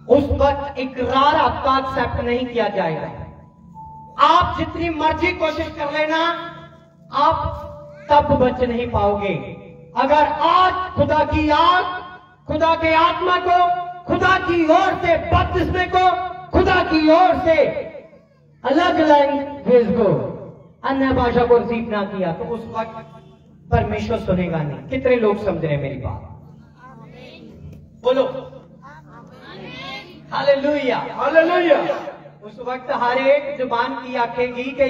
उस वक्त इकरार आपका एक्सेप्ट नहीं किया जाएगा। आप जितनी मर्जी कोशिश कर लेना, आप तब बच नहीं पाओगे। अगर आज खुदा की आग, खुदा के आत्मा को, खुदा की ओर से बपतिस्मे को, खुदा की ओर से अलग लैंग्वेज को, अन्य भाषा को रिसीव ना किया तो उस वक्त परमेश्वर सुनेगा नहीं। कितने लोग समझ रहे हैं मेरी बात? बोलो हालेलुया हालेलुया। उस वक्त हर एक जुबान की आखेगी कि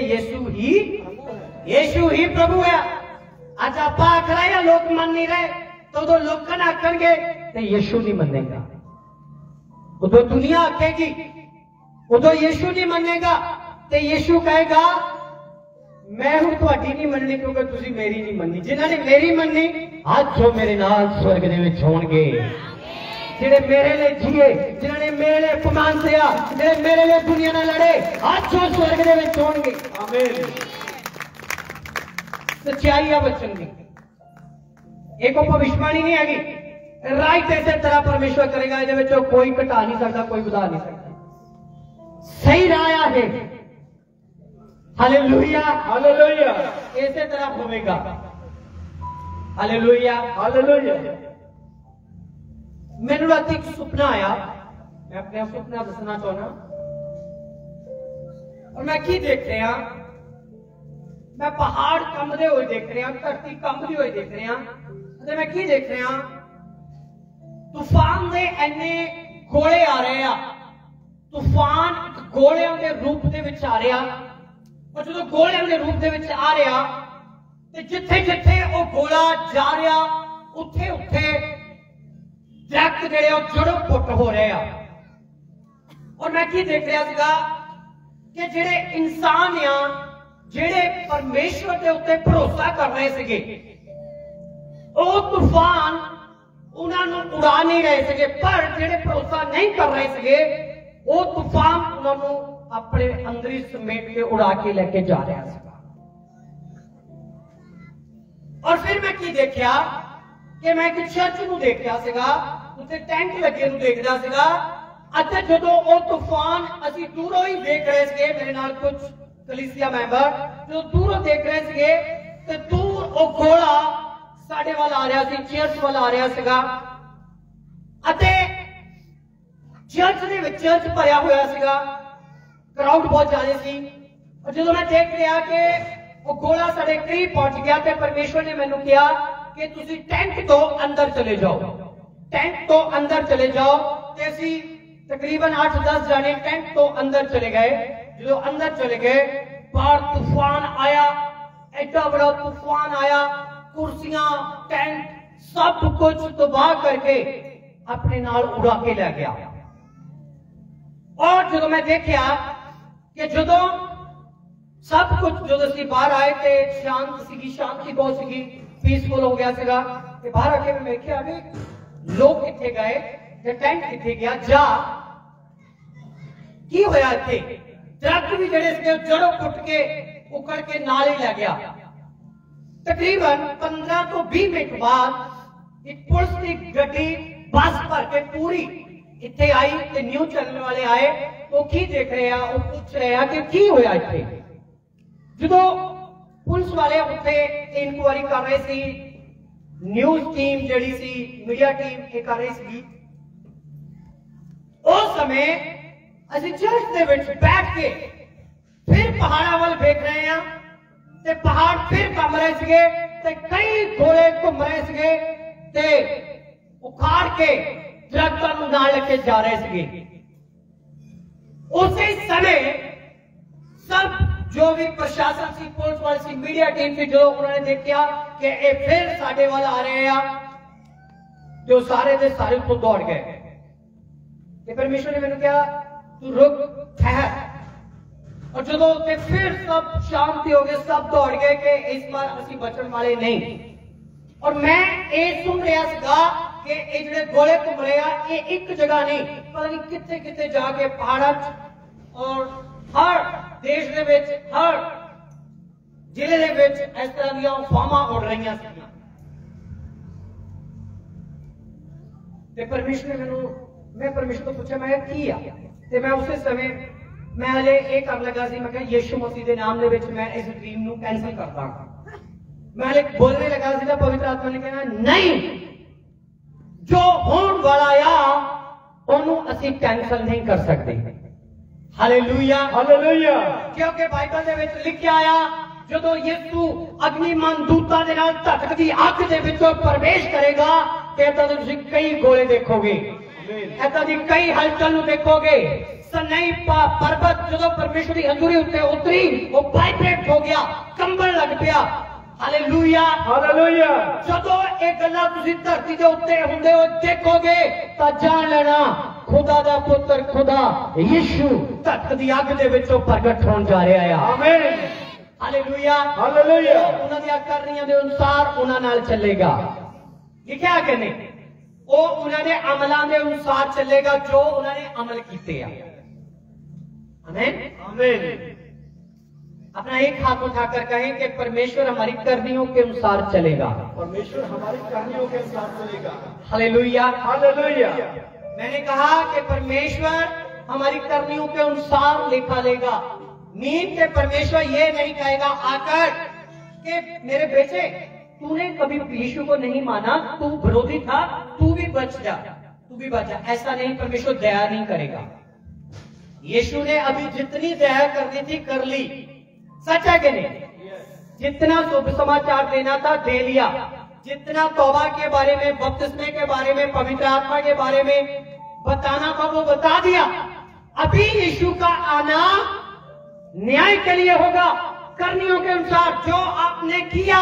यीशु ही प्रभु है। अच्छा पाख रहे या लोग मन नहीं रहे तो लोग कन आखेंगे तो यीशु नहीं मनेगा। उदो दुनिया आखेगी, उदो यीशु नहीं मनेगा तो यीशु कहेगा मैं हूं तुहाडी नहीं मननी क्योंकि तुसी मेरी नहीं मननी। जिन्होंने मेरी मननी आज जो मेरे नाल स्वर्ग दे विच होणगे, जिहड़े मेरे लिए जिए, जिन्होंने मेरे लिए अपमान दिया, जिहड़े मेरे लिए दुनिया नाल लड़े, आज जो स्वर्ग दे विच होणगे। आमीन। सच्चाई है वचन की, एक भविष्यवाणी नहीं हैगी। राइट इसे तरह परमेश्वर करेगा। ये कोई घटा नहीं सकता, कोई बढ़ा नहीं सकता। सही राह है। Hallelujah hallelujah. इसे तरह होगा। Hallelujah hallelujah. मैनू रात एक सुपना आया, मैं अपना सुपना दसना चाहना। और मैं की देख रहा, मैं पहाड़ कंबदे हुए देख रहा, धरती कंबदी हुई देख रहा। मैं की देख रहा, तूफान दे इन्ने गोले आ रहे हैं। तूफान गोलियां के रूप दे विच आ रहा, और जो गोलियां के रूप दे विच आ रहा, ते जिथे जिथे वो गोला जा रहा, उत्थे उत्थे दरख्त जिहड़े जड़ों पुट हो रहे हैं। और मैं की देख रहा सीगा कि जिहड़े इंसान आ, जिहड़े परमेश्वर के उत्ते भरोसा कर रहे सीगे, वो तूफान उन्होंने उड़ा नहीं रहे थे। पर जिहड़े भरोसा नहीं कर रहे थे, वो तूफान उन्होंने अपने अंदर ही समेट के उड़ा के लेके जा रहा था। और फिर मैं की देखा कि मैं एक चर्च को देख रहा सीगा, उत्ते टेंट लगे नूं देख रहा सीगा। अच्छा जदों वो तूफान असीं दूरों ही देख रहे थे, मेरे नाल कुछ कलीसिया मैंबर जो दूरों देख रहे थे, तो दूर वो गोला साडे वाल आ रहा सी, चर्च वाल आ रहा सीगा। अते चर्च दे विच चर्च भरिया होया सीगा, क्राउड बहुत ज्यादा सी। और जदों मैं देख रहा कि वो गोला साडे करीब पहुंच गया, तो परमेश्वर ने मैनू कहा कि तुसी टेंट तो अंदर चले जाओ, टेंट तो अंदर चले जाओ। ते असीं तकरीबन 8-10 जाने टेंट तो अंदर चले गए। जो अंदर चले गए, बाहर तूफान आया, एडा बड़ा तूफान आया, कुर्सियां टेंट सब कुछ तबाह करके अपने नाल उड़ा के ले गया। और जो मैं देखा कि जो सब कुछ जो असीं बाहर आए थे, शांत सी, शांति बहुत सी, पीसफुल हो गया सीगा। कि बाहर आके मैं देखा भी लोग कितने गए, टेंट कितने गया, जा की होया थे। दरख्त भी जड़े थे जड़ों पुट के उखड़ के नाल ही ले गया। तकरीबन 15 तो 20 मिनट बाद एक पुलिस की गड्डी बस भर के पूरी इत्थे आई, ते न्यूज़ चैनल वाले आए। वो की देख रहे हैं, वो पूछ रहे हैं कि की होया इत्थे। जो पुलिस वाले उत्थे इंक्वायरी कर रहे सी, न्यूज़ टीम जिहड़ी सी, मीडिया टीम ये कर रही सी। उस समय असीं चर्च दे विच बैठ के फिर पहाड़ां वल देख रहे हैं, ते पहाड़ फिर कम रहे थे, ते कई गोले घूम रहे थे, ते उखाड़ के दरख्तां नूं नाल लेके जा रहे थे। उसी समय सब जो भी प्रशासन सी, पुलिस वाले सी, मीडिया टीम थी, जो उन्होंने देखा कि ये फिर साडे वाल आ रहे हैं, जो सारे दे सारे को दौड़ गए। परमेश्वर ने मैंने कहा तू रुक, ठहर। और जो फिर सब शांति हो गए, सब दौड़ गए कि इस बार असीं बचन वाले नहीं। और मैं ये सुन रहा सीगा कि ये जिहड़े गोले घूम रहे हैं, ये एक जगह नहीं, पता नहीं कितने कितने जाके पहाड़ां और हर देश दे विच, हर जिले दे विच इस तरह दी अफवाहां उड़ रही सी। ते परमेश्वर ने मैं परमेश्वर को पूछा, मैं की आ, ते मैं उस समय मैं हले ये कर लगा सी, मैं यीशु मसीह के नाम दे विच मैं इस ड्रीम नूं कैंसिल करदा। मैं हले बोलने लगा सी, पवित्र आत्मा ने कहना नहीं, जो होने वाला आ ओनू असीं कैंसिल नहीं कर सकते। Hallelujah hallelujah. क्योंकि बाइबल दे विच लिखिआ आया, जदों यीशु अग्निमान दूतां दे नाल धकदी अग दे विचों प्रवेश करेगा, ते तां तुसीं कई गोले देखोगे, ऐसा दी कई हलचल नूं देखोगे। सनई पर्वत जो परमेश्वर की हजूरी उत्ते उतरी, वो वाइब्रेट हो गया, कंबन लग पिया। Hallelujah hallelujah. जदों ये गल्लां तुसीं धरती दे उत्ते हुंदे हो देखोगे, तां जान लेना खुदा दा पुत्र खुदा यीशु धरती दी अग दे विचों प्रगट होण जा रहा है। आमीन। Hallelujah hallelujah. उन्हां दी करनियां दे अनुसार उन्हां नाल चलेगा। लिखिआ कि नहीं, वो उन्होंने अमलों के अनुसार चलेगा जो उन्होंने अमल किए। आमीन आमीन। अपना एक हाथ उठाकर कहें कि परमेश्वर हमारी करनियों के अनुसार चलेगा। परमेश्वर हमारी करनियों के अनुसार चलेगा। Hallelujah, hallelujah. मैंने कहा कि परमेश्वर हमारी करनियों के अनुसार लेखा लेगा। नींद के परमेश्वर ये नहीं कहेगा आकर कि मेरे बेटे तूने कभी यीशु को नहीं माना, तू विरोधी था, तू भी बच जा, तू भी बच जा। ऐसा नहीं, परमेश्वर दया नहीं करेगा। यीशु ने अभी जितनी दया करनी थी कर ली, सच है कि नहीं? जितना शुभ समाचार देना था दे लिया, जितना तौबा के बारे में, बपतिस्मे के बारे में, पवित्र आत्मा के बारे में बताना था वो बता दिया। अभी यीशु का आना न्याय के लिए होगा, करनियों के अनुसार। जो आपने किया,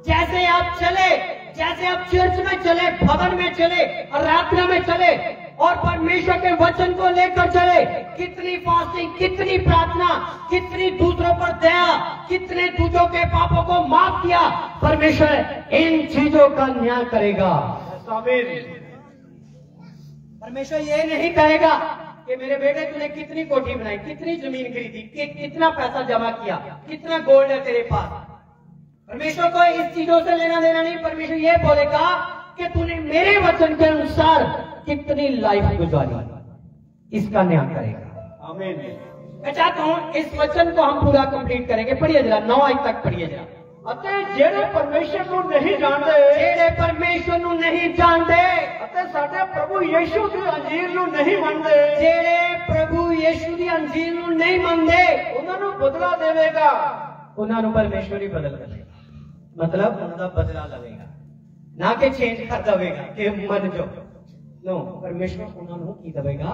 जैसे आप चले, जैसे आप चर्च में चले, भवन में चले, आराधना में चले और परमेश्वर के वचन को लेकर चले, कितनी फास्टिंग, कितनी प्रार्थना, कितनी दूसरों पर दया, कितने दूसरों के पापों को माफ किया, परमेश्वर इन चीजों का न्याय करेगा। परमेश्वर ये नहीं कहेगा कि मेरे बेटे तूने कितनी कोठी बनाई, कितनी जमीन खरीदी, कितना पैसा जमा किया, कितना गोल्ड है तेरे पास। परमेश्वर को इस चीजों से लेना देना नहीं। परमेश्वर ये बोलेगा कि तूने मेरे वचन के अनुसार कितनी लाइफ गुजारी, इसका न्याय करेगा। आमीन। मैं चाहता हूं इस वचन को हम पूरा कंप्लीट करेंगे। पढ़िए जरा, 9 आयत तक पढ़िए जरा। ਅਤੇ ਜਿਹੜੇ ਪਰਮੇਸ਼ਰ ਨੂੰ ਨਹੀਂ ਜਾਣਦੇ, ਜਿਹੜੇ ਪਰਮੇਸ਼ਰ ਨੂੰ ਨਹੀਂ ਜਾਣਦੇ ਅਤੇ ਸਾਡੇ ਪ੍ਰਭੂ ਯੀਸ਼ੂ ਦੀ ਅੰਜੀਲ ਨੂੰ ਨਹੀਂ ਮੰਨਦੇ, ਜਿਹੜੇ ਪ੍ਰਭੂ ਯੀਸ਼ੂ ਦੀ ਅੰਜੀਲ ਨੂੰ ਨਹੀਂ ਮੰਨਦੇ, ਉਹਨਾਂ ਨੂੰ ਬਦਲਾ ਦੇਵੇਗਾ। ਉਹਨਾਂ ਨੂੰ ਪਰਮੇਸ਼ਰ ਹੀ ਬਦਲ ਦੇਵੇਗਾ। मतलब उनका बदला लगेगा, ना कि चेंज कर देगा कि मन जो नो, परमेश्वर उन्होंने की देगा,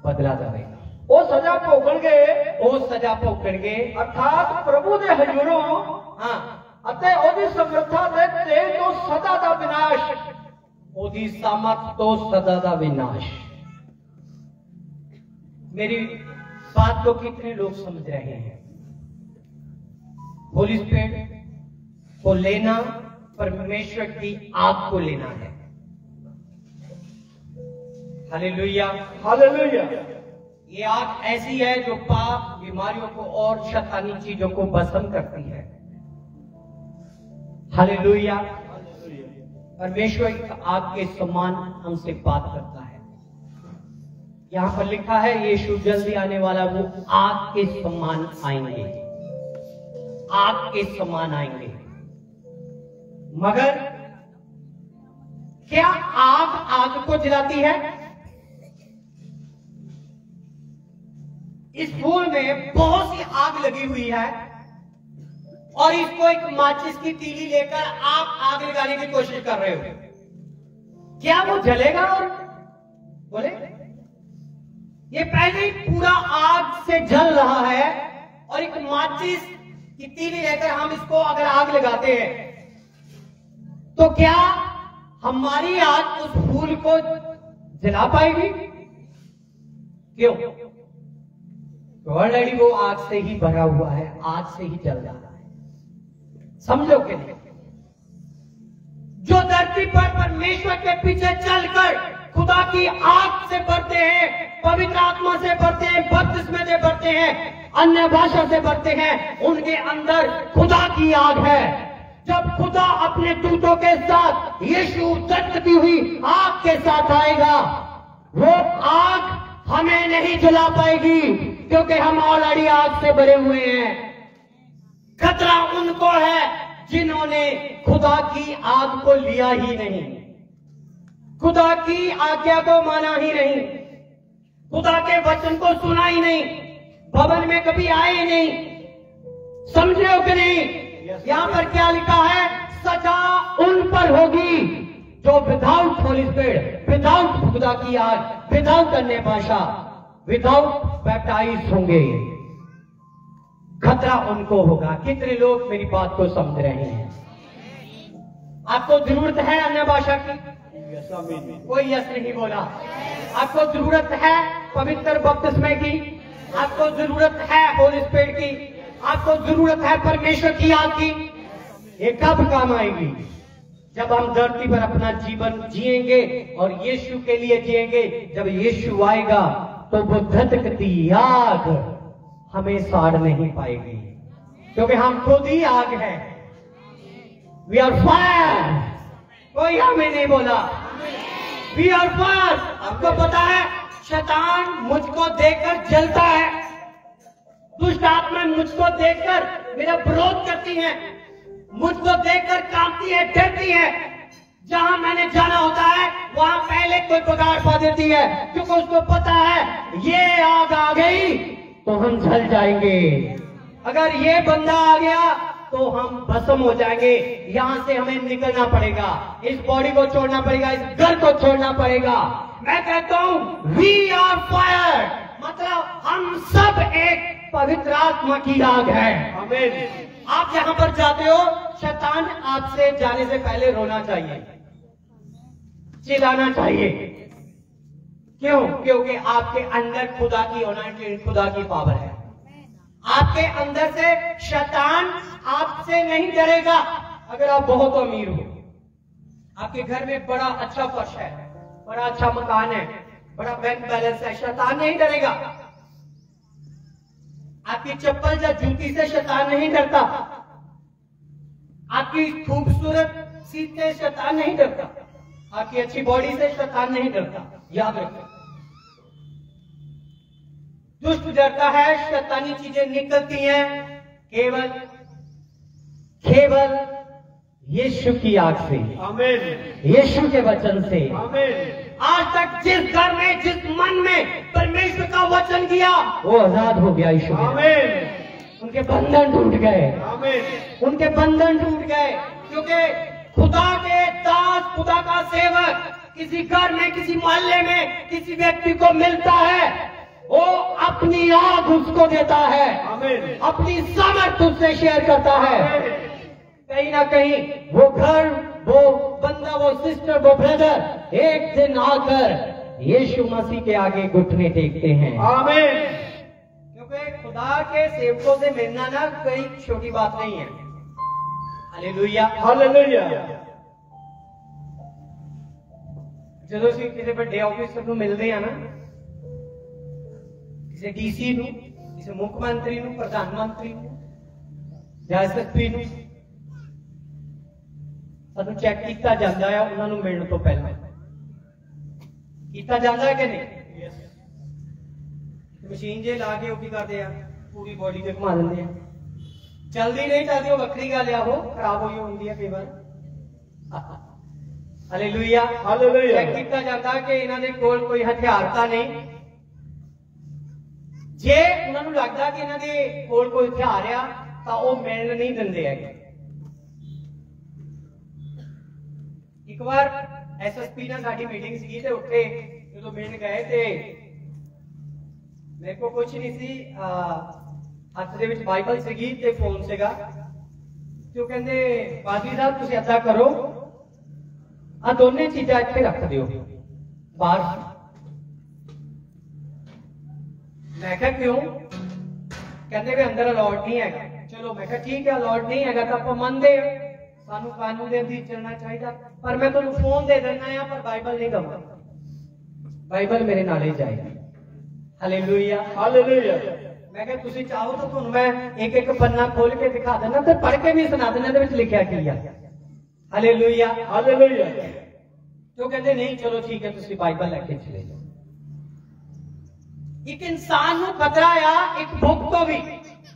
बदला देगा। ਉਹ ਸਜ਼ਾ ਭੋਗਣਗੇ, ਉਹ ਸਜ਼ਾ ਭੋਗਣਗੇ, ਅਰਥਾਤ ਪ੍ਰਭੂ ਦੇ ਹਜ਼ੂਰੋਂ, ਹਾਂ, ਅਤੇ ਉਹਦੀ ਸਮਰੱਥਾ ਦੇ ਤੇਜ ਤੋਂ ਸਦਾ ਦਾ ਵਿਨਾਸ਼, ਉਹਦੀ ਸਾਮਰਥ ਤੋਂ सदा ਦਾ विनाश। मेरी बात को कितने लोग समझ रहे हैं? होली स्पिरिट को लेना, परमेश्वर की आग को लेना है। Hallelujah, hallelujah. ये आग ऐसी है जो पाप, बीमारियों को और शैतानी चीजों को भस्म करती है। हालेलुया। परमेश्वर एक आग के समान हमसे बात करता है। यहां पर लिखा है यीशु जल्दी आने वाला, वो आग के समान आएंगे, आग के समान आएंगे। मगर क्या आग आग को जलाती है? इस फूल में बहुत सी आग लगी हुई है और इसको एक माचिस की तीली लेकर आप आग लगाने की कोशिश कर रहे हो, क्या वो जलेगा? और बोले ये पहले ही पूरा आग से जल रहा है और एक माचिस की तीली लेकर हम इसको अगर आग लगाते हैं तो क्या हमारी आग उस फूल को जला पाएगी? क्यों? तो ऑलरेडी वो आग से ही भरा हुआ है, आग से ही जल रहा है। समझो कि नहीं? जो धरती पर परमेश्वर के पीछे चलकर खुदा की आग से भरते हैं, पवित्र आत्मा से भरते हैं, बपतिस्मे से भरते हैं, अन्य भाषा से भरते हैं, उनके अंदर खुदा की आग है। जब खुदा अपने दूतों के साथ यीशु चटकती हुई आग के साथ आएगा, वो आग हमें नहीं जला पाएगी क्योंकि हम ऑलरेडी आग से भरे हुए हैं। खतरा उनको है जिन्होंने खुदा की आग को लिया ही नहीं, खुदा की आज्ञा को माना ही नहीं, खुदा के वचन को सुना ही नहीं, भवन में कभी आए ही नहीं। समझ रहे हो कि नहीं? यहां पर क्या लिखा है? सजा उन पर होगी जो विदाउट होली स्पिरिट, विदाउट खुदा की आग, विदाउट अन्य भाषा, विदाउट बैप्टाइज होंगे। खतरा उनको होगा। कितने लोग मेरी बात को समझ रहे हैं? आपको जरूरत है अन्य भाषा की? कोई यस नहीं बोला। आपको जरूरत है पवित्र बपतिस्मे की? आपको जरूरत है होली स्पिरिट की? आपको जरूरत है परमेश्वर की आग की? ये कब काम आएगी? जब हम धरती पर अपना जीवन जिएंगे और यीशु के लिए जिएंगे। जब यीशु आएगा तो वो धधकती आग हमें साड़ नहीं पाएगी। क्योंकि हम खुद ही आग हैं। We are fire. कोई हमें नहीं बोला वी आर फायर। आपको पता है शैतान मुझको देखकर जलता है, दुष्ट आत्मा मुझको देखकर मेरा विरोध करती है, मुझको देखकर कांपती है, डरती है। जहां मैंने जाना होता है वहां पहले कोई पगार पा देती है, क्योंकि उसको पता है ये आग आ गई तो हम जल जाएंगे, अगर ये बंदा आ गया तो हम भस्म हो जाएंगे। यहां से हमें निकलना पड़ेगा, इस बॉडी को छोड़ना पड़ेगा, इस घर को छोड़ना पड़ेगा। मैं कहता हूं वी आर फायर, मतलब हम सब एक पवित्र आत्मा की आग है। आमीन। आप जहां पर जाते हो शैतान आपसे जाने से पहले रोना चाहिए, चिल्लाना चाहिए। क्यों? क्योंकि आपके अंदर खुदा की अनॉइंटेड, खुदा की पावर है। आपके अंदर से शैतान आपसे नहीं डरेगा। अगर आप बहुत अमीर हो, आपके घर में बड़ा अच्छा फर्श है, बड़ा अच्छा मकान है, बड़ा बैंक बैलेंस है, शैतान नहीं डरेगा। आपकी चप्पल या जूती से शैतान नहीं डरता, आपकी खूबसूरत सीट से शैतान नहीं डरता, आपकी अच्छी बॉडी से शैतान नहीं डरता। याद रखो, दुष्ट डरता है, शैतानी चीजें निकलती हैं केवल यीशु की आग से, आमीन। यीशु के वचन से। आमीन। आज तक जिस घर में, जिस मन में परमेश्वर का वचन किया वो आजाद हो गया यीशु में। आमीन। उनके बंधन टूट गए, आमीन। उनके बंधन टूट गए, क्योंकि खुदा के दास, खुदा का सेवक किसी घर में, किसी मोहल्ले में किसी व्यक्ति को मिलता है, वो अपनी आग उसको देता है, आमीन। अपनी सामर्थ उससे शेयर करता है। कहीं ना कहीं वो घर, वो बंदा, वो सिस्टर, वो ब्रदर एक दिन आकर यीशु मसीह के आगे घुटने टेकते हैं। आमीन। क्योंकि खुदा के सेवकों से मिलना ना कोई छोटी बात नहीं है। Hallelujah, hallelujah. ਜਦੋਂ ਅਸੀਂ ਕਿਸੇ ਵੱਡੇ ਆਫੀਸਰ ਨੂੰ ਮਿਲਦੇ ਆ ਨਾ, ਕਿਸੇ ਡੀਸੀ ਨੂੰ, ਕਿਸੇ ਮੁੱਖ ਮੰਤਰੀ ਨੂੰ, ਪ੍ਰਧਾਨ ਮੰਤਰੀ ਨੂੰ ਜਾਂ ਐਸਐਸਪੀ ਨੂੰ, ਸਾਨੂੰ ਚੈੱਕ ਕੀਤਾ ਜਾਂਦਾ ਹੈ ਉਹਨਾਂ ਨੂੰ ਮਿਲਣ ਤੋਂ ਪਹਿਲਾਂ। ਕੀਤਾ ਜਾਂਦਾ ਹੈ ਕਿ ਨਹੀਂ? ਮਸ਼ੀਨ ਜੇ ਲਾ ਕੇ ਉਹ ਕੀ ਕਰਦੇ ਆ, ਪੂਰੀ ਬੋਡੀ ਤੇ ਘੁਮਾ ਦਿੰਦੇ ਆ। ਚਲਦੀ ਨਹੀਂ ਚਲਦੀ ਉਹ ਵੱਖਰੀ ਗੱਲ ਆ, ਉਹ ਖਰਾਬ ਹੋਈ ਹੁੰਦੀ ਹੈ ਕਈ ਵਾਰ। Hallelujah, hallelujah. ਚੈੱਕ ਕੀਤਾ ਜਾਂਦਾ ਕਿ ਇਹਨਾਂ ਦੇ ਕੋਲ ਕੋਈ ਹਥਿਆਰ ਤਾਂ ਨਹੀਂ। ਜੇ ਉਹਨਾਂ ਨੂੰ ਲੱਗਦਾ ਕਿ ਇਹਨਾਂ ਦੇ ਕੋਲ ਕੋਈ ਹਥਿਆਰ ਆ ਤਾਂ ਉਹ ਮਿਲਣ ਨਹੀਂ ਦਿੰਦੇ ਹੈਗੇ। ਇੱਕ ਵਾਰ ਐਸਐਸਪੀ ਨਾਲ ਸਾਡੀ ਮੀਟਿੰਗ ਸੀਗੀ ਤੇ ਉੱਥੇ ਜਦੋਂ ਮਿਲਣ ਗਏ ਤੇ ਮੇਰੇ ਕੋਲ ਕੁਝ ਨਹੀਂ ਸੀ, ਹੱਥ ਦੇ ਵਿੱਚ ਬਾਈਬਲ ਸੀਗੀ ਤੇ ਫੋਨ ਸੀਗਾ, ਤੇ ਉਹ ਕਹਿੰਦੇ ਪਾਦਰੀ ਸਾਹਿਬ ਤੁਸੀਂ ਏਦਾਂ ਕਰੋ, ਆ ਦੋਨੇ ਚੀਜ਼ਾਂ ਇੱਥੇ ਰੱਖ ਦਿਓ ਬਾਹਰ। ਮੈਂ ਕਿਹਾ ਕਿਉਂ? ਕਹਿੰਦੇ ਵੀ ਅੰਦਰ ਅਲਾਉਡ ਨਹੀਂ ਹੈਗਾ। ਚਲੋ ਮੈਂ ਕਿਹਾ ਠੀਕ ਹੈ, ਅਲਾਉਡ ਨਹੀਂ ਹੈਗਾ ਤਾਂ ਆਪਾਂ ਮੰਨਦੇ ਹਾਂ, ਸਾਨੂੰ ਕਾਨੂੰਨ ਦੇ ਅਧੀਨ ਚੱਲਣਾ ਚਾਹੀਦਾ, ਪਰ ਮੈਂ ਤੁਹਾਨੂੰ ਫੋਨ ਦੇ ਦੇਣਾ ਆ, ਪਰ ਬਾਈਬਲ ਨਹੀਂ ਦਵਾਂਗਾ। ਬਾਈਬਲ ਮੇਰੇ ਨਾਲ ਹੀ ਜਾਏਗੀ। Hallelujah, hallelujah. मैं क्या तुसी चाहो तो तुहानू मैं एक एक पन्ना खोल के दिखा देना ते पढ़ के भी सुना देना दे विच लिखिया की है। Hallelujah, hallelujah. तो कहते नहीं चलो ठीक है तुसी बाइबल लेके चले जाओ। एक इंसान नू खतरा आ, एक बुक तो भी,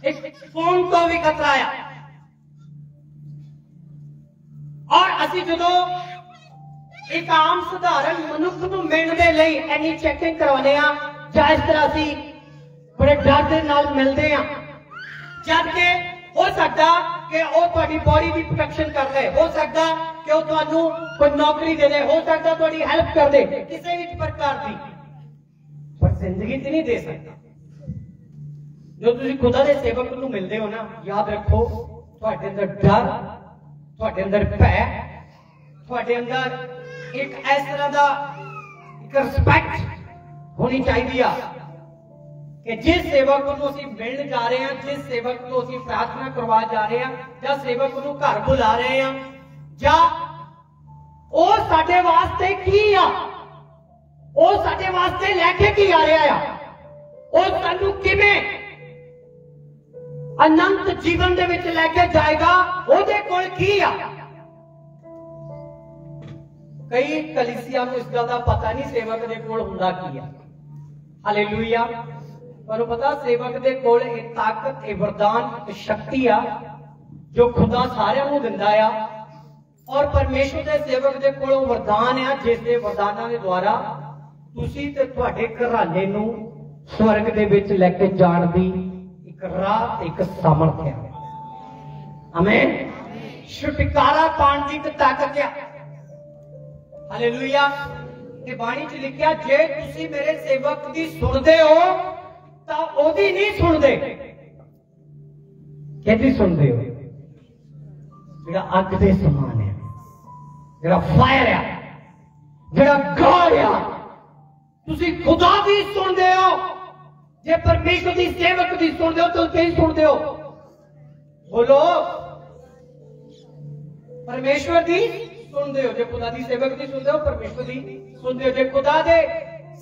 एक फोन तो भी खतरा आ। और असी जदों एक आम साधारण मनुख नू मिलण दे लई इन्नी चेकिंग करवाने आ जां इस तरह असी बड़े डर के नाल मिलते हैं, जबकि हो सकता कि वो तुम्हारी बॉडी की प्रोटेक्शन कर दे, हो सकता कि वो तुहानू कोई नौकरी दे दे, हो सकता तुम्हारी हेल्प कर दे किसी भी प्रकार की, पर जिंदगी तो नहीं दे सकता। जो तुम खुदा के सेवक नू मिलते हो ना, याद रखो तुम्हारे अंदर डर, तुम्हारे अंदर भय, तुम्हारे अंदर एक इस तरह का एक रिस्पैक्ट होनी चाहिए कि जिस सेवक को ਅਸੀਂ ਮਿਲਣ ਜਾ ਰਹੇ ਹਾਂ, जिस सेवक को ਅਸੀਂ प्रार्थना करवा जा रहे हैं, ਜਾਂ सेवक ਨੂੰ ਘਰ ਬੁਲਾ ਰਹੇ ਹਾਂ, ਜਾਂ ਉਹ ਸਾਡੇ ਵਾਸਤੇ ਕੀ ਆ, ਉਹ ਸਾਡੇ ਵਾਸਤੇ ਲੈ ਕੇ ਕੀ ਆ ਰਿਹਾ ਆ, ਉਹ ਸਾਨੂੰ ਕਿਵੇਂ अनंत जीवन दे विच लेके जाएगा, ओदे कोल की आ। कई कलीसिया को इस गल का पता नहीं सेवक दे कोल हुंदा की आ। हालेलुया। पर पता सेवक दे कोल एक ताकत, एक वरदान, एक शक्ति आ जो खुदा सारिਆਂ ਨੂੰ ਦਿੰਦਾ ਆ। और परमेश्वर के सेवक के कोल वरदान है जिस दे वरदानां दे द्वारा तुसी ते तुहाडे घराने नूं स्वर्ग दे विच लेके जाण दी एक राह, एक सामर्थ है। आमीन। छुटकारा पाण दी एक ताकत है। हालेलुया। ते बाणी च लिखिया जे तुसी मेरे सेवक दी सुनदे हो तां ओदी नहीं सुनदे, किहदी सुनदे हो? जेड़ा अग दे समान है, जेड़ा फायर है, जेड़ा गॉड है। तुसी खुदा दी सुनदे हो। जे परमेश्वर दी सेवक दी सुनदे हो तो किहदी सुनदे हो? बोलो। परमेश्वर दी सुनदे हो। जे खुदा दी सेवक दी सुनदे हो, परमेश्वर दी सुनदे हो। जे खुदा दे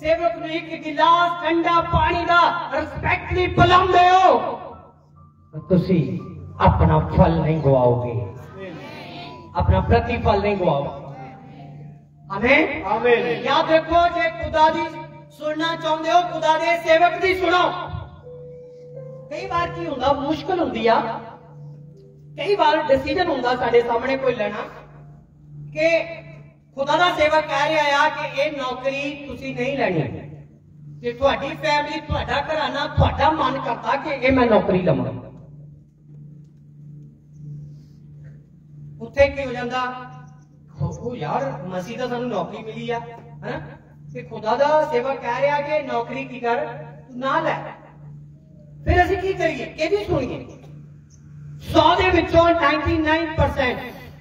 सेवक नूं एक गिलास ठंडा पानी दा रिस्पेक्टली पिलांदे हो तो तुसी अपना फल नहीं गवाओगे, अपना प्रतिफल नहीं गवाओगे। आमीन। आमीन। याद रखो, जे खुदा दी सुनना चाहते हो, खुदा दे सेवक दी सुनो। कई बार की हुंदा, मुश्किल हुंदी आ, कई बार डिसीजन हुंदा साडे सामने कोई लेना कि खुदा दा सेवक कह रहा है कि ये नौकरी तुसी नहीं लेनी, ते तुहाडी फैमिली, तुहाडा घराना, तुहाडा मन करता कि ये मैं नौकरी लवां। उत्थे की हो जाता, यार मसीह दा सानू नौकरी मिली है ना, ते खुदा दा सेवक कह रहा कि नौकरी की कर ना लै। फिर असीं की करिए? किहदी सुणीए? 100 दे विचों 99%,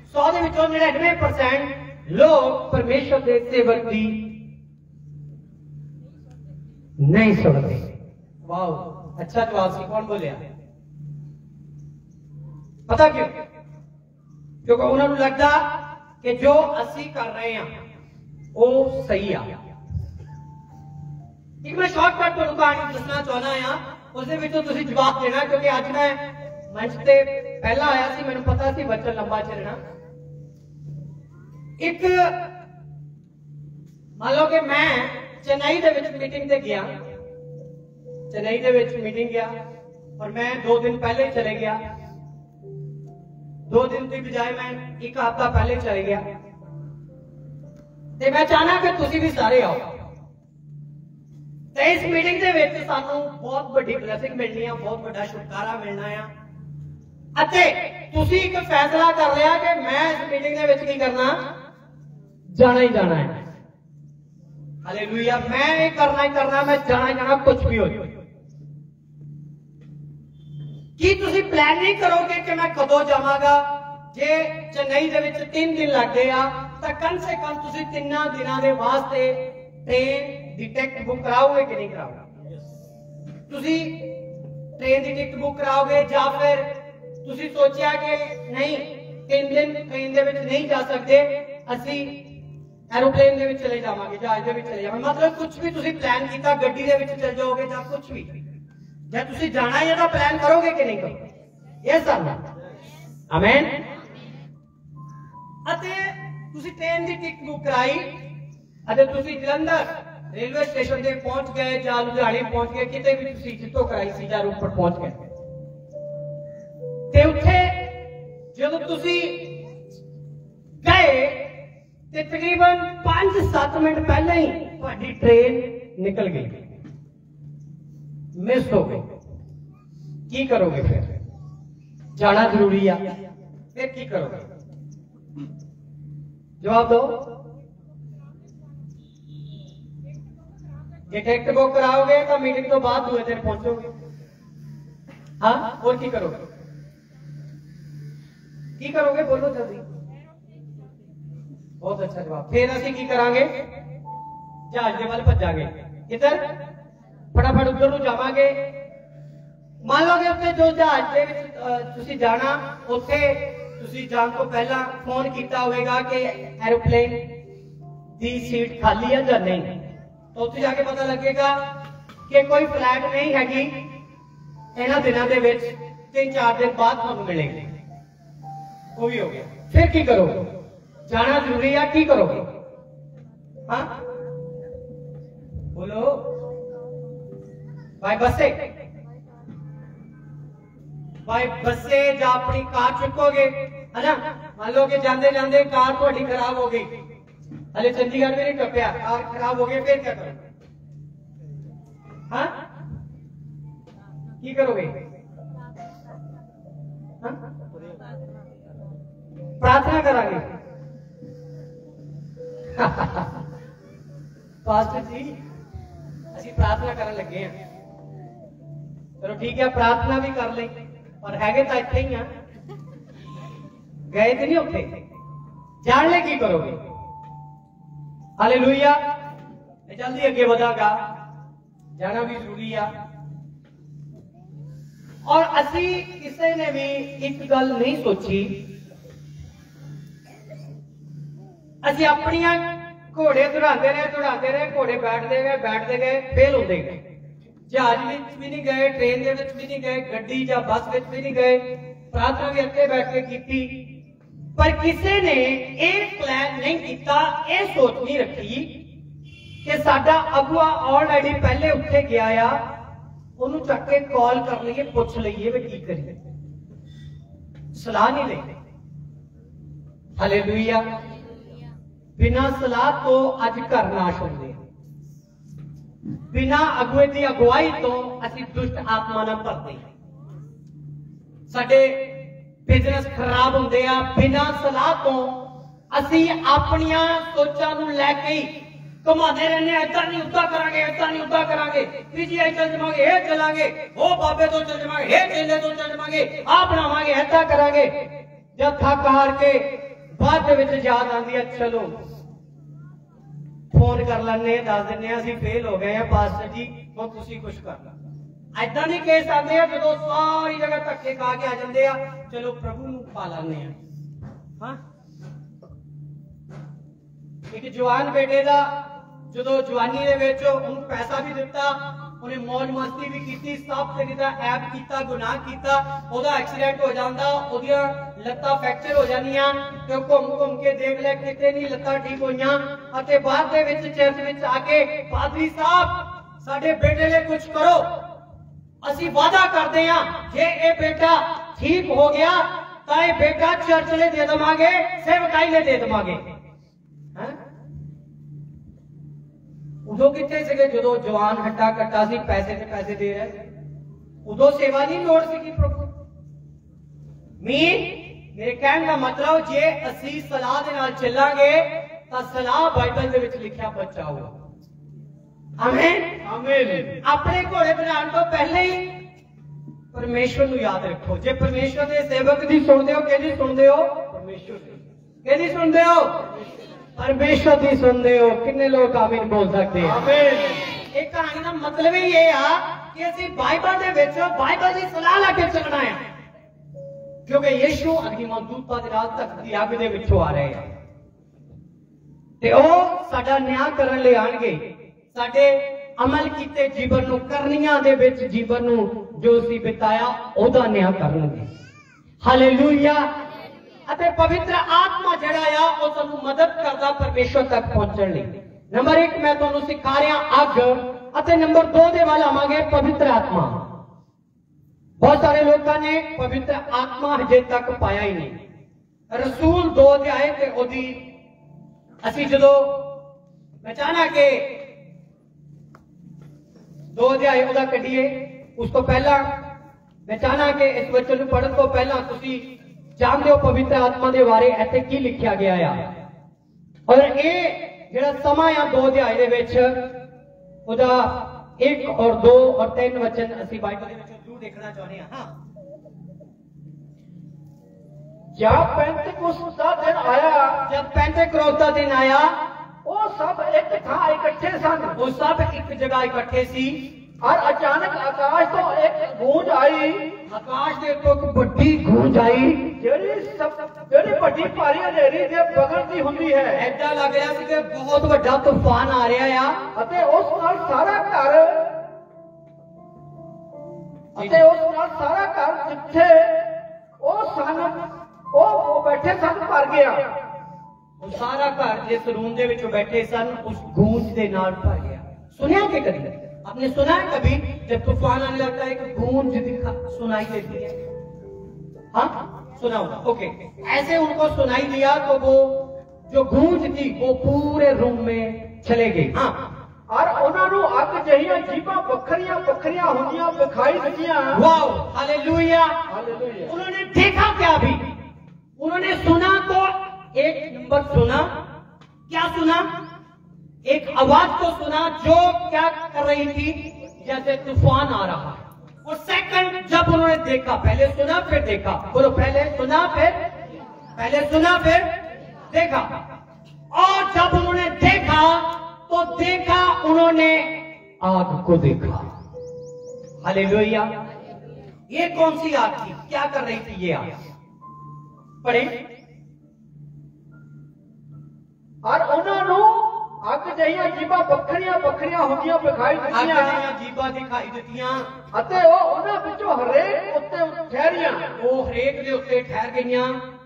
100 दे विचों 99% लोग परमेश्वर दे सेवक दी नहीं सुनते। वाओ, अच्छा जवाब सी। कौन बोलिया? पता क्यों? क्योंकि उन्होंने लगता कि जो असी कर रहे हैं वो सही आ। एक मैं शॉर्टकट तो कहानी दसना चाहना है, उसके विचों तुसीं जवाब देना, क्योंकि अज मैं मंच ते पहला आया सी, मैनूं पता सी बच्चा लंबा चलना। एक मान लो कि मैं चेन्नई दे विच मीटिंग ते गया, चेन्नई दे विच मीटिंग गया और मैं 2 दिन पहले चले गया। 2 दिन की बजाय मैं 1 हफ्ता पहले चले गया। ते मैं चाहना कि तुसी भी सारे आओ। ते इस मीटिंग दे विच सानू बहुत बड़ी ब्लेसिंग मिलनी है, बहुत बड़ा छुटकारा मिलना है। अते तुसी एक फैसला कर लिया कि मैं इस मीटिंग दे विच की करना, जाना ही जाना है। हालेलुया। मैं ये करना ही करना, मैं जाना ही जाना, कुछ भी हो जाए। की तुसी प्लान नहीं करोगे कि मैं कदों जावांगा? जे चेन्नई दे विच 3 दिन लगदे आ तां कम से कम तुसी 3 दिनां दे वास्ते ट्रेन दी टिकट बुक कराओगे कि नहीं कराओगे? तुसी ट्रेन दी टिकट बुक कराओगे या फिर तुसी सोचिया कि नहीं 3 दिन ट्रेन दे विच नहीं जा सकते, असी एरोप्लेन दे विच चले जावांगे, जहाज दे विच चले जावांगे। मतलब कुछ भी तुसी प्लान कीता, गड्डी दे विच चल जाओगे या कुछ भी, या तुसी जाना है तो प्लान करोगे कि नहीं करोगे? यस और नो? आमीन। अते तुसी ट्रेन की टिकट बुक कराई, अते तुसी जलंधर रेलवे स्टेशन पे पहुंच गए या लुधियाने पहुंच गए, किते भी तुसी जिੱਥੋਂ कराई सी ਜਾਂ ऊपर पहुंच गए। ते उत्थे जदों तुसी गए ते तकरीबन 5-7 मिनट पहले ही तुहाडी ट्रेन निकल गई, मिस हो गई। की करोगे फिर? जाना जरूरी है, फिर की करोगे? जवाब दो। ये टिकट बुक कराओगे तो मीटिंग तो बाद दूसरे दिन पहुंचोगे। हाँ, और की करोगे? की करोगे? बोलो जल्दी। बहुत अच्छा जवाब। फिर असं की करांगे? जहाज के वाल भजांगे। किधर? फटाफट उधर को जावांगे। मान लो कि उत्थे जो जहाज के तुसी जाना, उत्थे तुसी जान तो पहला फोन किया होगा कि एरोप्लेन की सीट खाली है या नहीं, तो उत्थे जाके पता लगेगा कि कोई फ्लाइट नहीं हैगी इन्हां दिनां दे विच 3-4 दिन बाद तुहानू मिलेंगे। वो भी हो गया। फिर की करोगे? जाना जरूरी है, की करोगे? हाँ बोलो। बाय बसे, बाय बसे या अपनी कार चुकोगे, है ना? मान लो कि जाते जाते कार थोड़ी खराब हो गई, अरे चंडीगढ़ में नहीं टपया, कार खराब हो गई, फिर क्या करोगे? हाँ की करोगे? हाँ? प्रार्थना करांगे। पास्टर जी ਅਸੀਂ प्रार्थना करन लगे हैं। चलो ठीक है, प्रार्थना भी कर ले, पर है तो इतने ही गए तो नहीं उठे। जान ले की करोगे? हालेलुया। जल्दी अगे बढ़ागा, जाना भी जरूरी है। और असी किसी ने भी एक गल नहीं सोची, असी अपनिया घोड़े दौड़ाते रहे, घोड़े बैठते गए, फेल होते गए। जहाज भी नहीं गए, ट्रेन भी नहीं गए, गड्डी या बस भी नहीं गए, प्रार्थना भी अगे बैठ के की, पर किसी ने एक प्लान नहीं किया, यह सोच नहीं रखी कि साडा अगुआ ऑलरेडी पहले उत्थे गया आ, उन्होंने चक के कॉल कर लीए, पूछ लीए भी की करिए, सलाह नहीं लेते। हालेलुया। बिना सलाह तो अज घर नाश होंगे, बिना अगुए की अगुवाई तो असी दुष्ट आत्मा ना भरते, साडे बिजनेस खराब होंदे आ। बिना सलाह तो असी अपनिया सोचां नूं लैके ही घुमाते रहने, ऐसा नहीं उदा करांगे, ऐसा नहीं उदा करांगे, पीजीआई चल जावांगे, ये चलांगे, वो बाबे तो चल जावांगे, ये चेले तो चल जावांगे, आ बनावांगे, ऐसा करांगे। जब थक हार के बाद विच याद आती है, चलो फोन कर लेने, दस दिने असीं फेल हो गए हैं पास्टर जी, हुण तुसीं कुछ करना। ऐसा नहीं केस आते हैं जो सारी जगह धक्के खा के आ जाते हैं, चलो प्रभु नूं पा लैंदे आ। हाँ एक जवान बेटे का जो जवानी दे विच उन्हें पैसा भी दिता, उन्हें मौज मस्ती भी की, सब तरीका ऐप किया, गुनाह किया, ओदा एक्सीडेंट हो जाता, ओदियां लत्तां फ्रैक्चर हो जानियां, ते घूम घूम के देख लिया किते नहीं लत्तां ठीक होईयां, अते बाद दे विच चर्च विच आके पादरी साहब साडे बेटे लिए कुछ करो, असी वादा करते हैं जे ये बेटा ठीक हो गया तो ये बेटा चर्च ले दे देवांगे, सेवकाई ले दे देवांगे। उदो कितने से जो जवान हट्टा कट्टा सी, पैसे से पैसे दे रहे, उदो सेवा नहीं लोड़ सी प्रभु। मेरे कहने का मतलब जे असी सलाह दे नाल चलांगे तो सलाह बाइबल दे विच लिखिया बचाओ। आमीन आमीन। अपने घोड़े बनाने तो पहले ही परमेश्वर नूं याद रखो। जे परमेश्वर के सेवक दी सुनदे हो, किहदी सुनदे हो? परमेश्वर दी। किहदी सुनदे हो? परमेश्वर दी सुनदे हो। कितने लोग आमीन बोल सकते हैं? आमीन। एक कहानी का मतलब ही ये आ कि असी बाइबल दे विच बाइबल दी सलाह लेके चलना है, क्योंकि यीशु अग्निमय दूतां दे नाल तक दी अग दे विचों आ रहे हैं ते ओ साडा न्याय करन लई आणगे। साडे अमल कीते जीवन नूं, करनियां दे विच जीवन नूं जो असीं बिताया ओदा न्याय करनगे। हालेलुया। अते पवित्र आत्मा जिहड़ा आ ओ सानूं मदद करदा परमेश्वर तक पहुंचण लई। नंबर 1 मैं तुहानूं सिखा रहा अग, अते नंबर 2 दे वाल आवांगे पवित्र आत्मा। बहुत सारे लोगों ने पवित्र आत्मा हजे तक पाया ही नहीं। रसूल 2 अध्याय ते ओदी असीं जदों मैं चाहना कि 2 अध्याय ओदा कढीए, उस तो पहला मैं चाहना कि इस वचन नूं पढ़न तो पहला तुसीं जानते हो पवित्र आत्मा के बारे इत्थे की लिखा गया है। और ये जिहड़ा समा आ 2 अध्याय दे विच ओदा 1 और 2 और 3 वचन असीं बाइबल दे विच जरूर देखना चाहते हैं। हाँ, जब पेंतिकुस्त का दिन आया, जब पेंतिकुस्त का दिन आया, वो सब एक थां इकट्ठे सन, वो सब एक जगह इकट्ठे सी, और अचानक आकाश तो एक गूंज आई, आकाश दे तो एक बड़ी गूंज आई, ਜਿਹੜੀ ਵੱਡੀ ਭਾਰੀ ਹਨੇਰੀ ਦੇ ਬਗਲ ਦੀ ਹੁੰਦੀ ਹੈ। ऐसा लग रहा ਸੀ कि बहुत ਵੱਡਾ तूफान आ रहा आ, ਅਤੇ ਉਸ ਨਾਲ ਸਾਰਾ ਘਰ ਜਿੱਥੇ बैठे सन भर गया। ਉਹ ਸਾਰਾ ਘਰ ਜਿਸ रूम ਦੇ ਵਿੱਚ बैठे सन उस गूंज ਦੇ ਨਾਲ भर गया। सुनिया कि कभी आपने सुना है कभी जब तूफान आने लगता है कि गूंज सुनाई देती है? हाँ सुना होगा। ओके, ऐसे उनको सुनाई दिया तो वो जो गूंज थी वो पूरे रूम में चले गई। हाँ, और उन्होंने अग जहिया जीवा बखरिया बखरिया होंदियां दिखाई दितियां। Wow, hallelujah. हालेलुया। उन्होंने देखा क्या? भी उन्होंने सुना तो एक नंबर सुना, क्या सुना? एक आवाज तो सुना जो क्या कर रही थी, जैसे तूफान आ रहा है। और सेकंड जब उन्होंने देखा, पहले सुना फिर देखा, बोलो पहले सुना फिर देखा। और जब उन्होंने देखा तो देखा उन्होंने आग को देखा। हालेलुया। ये कौन सी आग थी? क्या कर रही थी ये आग? पढ़े। और उन्होंने अग जहिया जीवा बखरिया बखरिया होंदियां दिखाई दितियां। जीवा दिखाई दितियां ਅਤੇ ਉਹ ਉਹਨਾਂ ਵਿੱਚੋਂ ਹਰੇਕ ਉੱਤੇ ਠਹਿਰੀਆਂ। ਉਹ ਹਰੇਕ ਦੇ ਉੱਤੇ ਠਹਿਰ ਗਈਆਂ।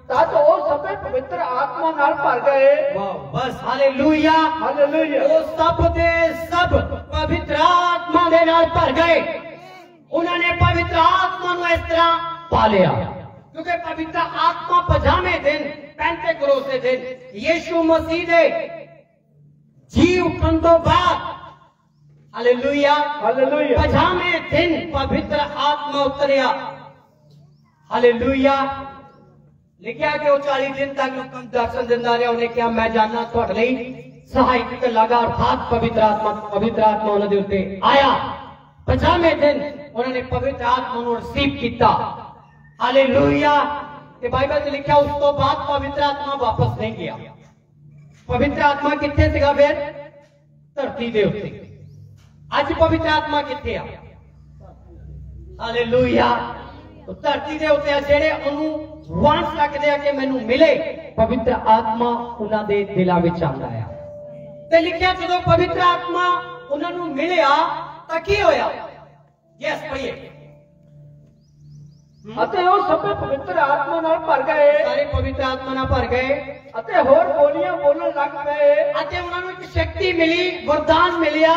ਤਦ ਉਹ ਸਭੇ ਪਵਿੱਤਰ ਆਤਮਾ ਨਾਲ ਭਰ ਗਏ। ਵਾਹ, ਬਸ ਹਾਲੇਲੂਇਆ। ਹਾਲੇਲੂਇਆ। ਉਹ ਸਭ ਦੇ ਸਭ ਪਵਿੱਤਰ ਆਤਮਾ ਦੇ ਨਾਲ ਭਰ ਗਏ। ਉਹਨਾਂ ਨੇ ਪਵਿੱਤਰ ਆਤਮਾ ਨੂੰ ਇਸ ਤਰ੍ਹਾਂ ਪਾ ਲਿਆ ਕਿਉਂਕਿ ਪਵਿੱਤਰ ਆਤਮਾ 50ਵੇਂ ਦਿਨ ਪੈਂਤੇਕੋਸਤ ਦੇ ਦਿਨ ਯੀਸ਼ੂ ਮਸੀਹ ਦੇ जी उठन तो बाद, हालेलुया, हालेलुया, 50वें दिन पवित्र आत्मा उतरिया। हालेलुया। लिखा कि वो 40 दिन तक लोगों को दर्शन दिंदा रहा। उन्हें क्या मैं जानना तुहाडे लई सहायक लगा अर्थात पवित्र आत्मा उन्हां दे उत्ते आया। 50वें दिन उन्होंने पवित्र आत्मा को रिसीव किया। हालेलुया। ते बाइबल में लिखा उस तो बाद पवित्र आत्मा वापस नहीं गया। पवित्र आत्मा किथे सीगा? फिर धरती दे उत्ते। अज पवित्र आत्मा किथे आ? हालेलुया। तो धरती दे उत्ते जेड़े उन्होंने वांट सकते हैं कि मैनू मिले, पवित्र आत्मा उन्हां दे दिलां विच आंदा है। ते लिखिया जदों पवित्र आत्मा उन्होंने मिलिया तां की होया? यस पढ़िए। ਅਤੇ ਉਹ ਸਭੇ ਪਵਿੱਤਰ ਆਤਮਾ ਨਾਲ ਭਰ ਗਏ। ਸਾਰੇ ਪਵਿੱਤਰ ਆਤਮਾ ਨਾਲ ਭਰ ਗਏ ਅਤੇ ਹੋਰ ਬੋਲੀਆਂ ਬੋਲਣ ਲੱਗ ਪਏ। ਅਤੇ ਉਹਨਾਂ ਨੂੰ ਇੱਕ ਸ਼ਕਤੀ ਮਿਲੀ, ਵਰਦਾਨ ਮਿਲਿਆ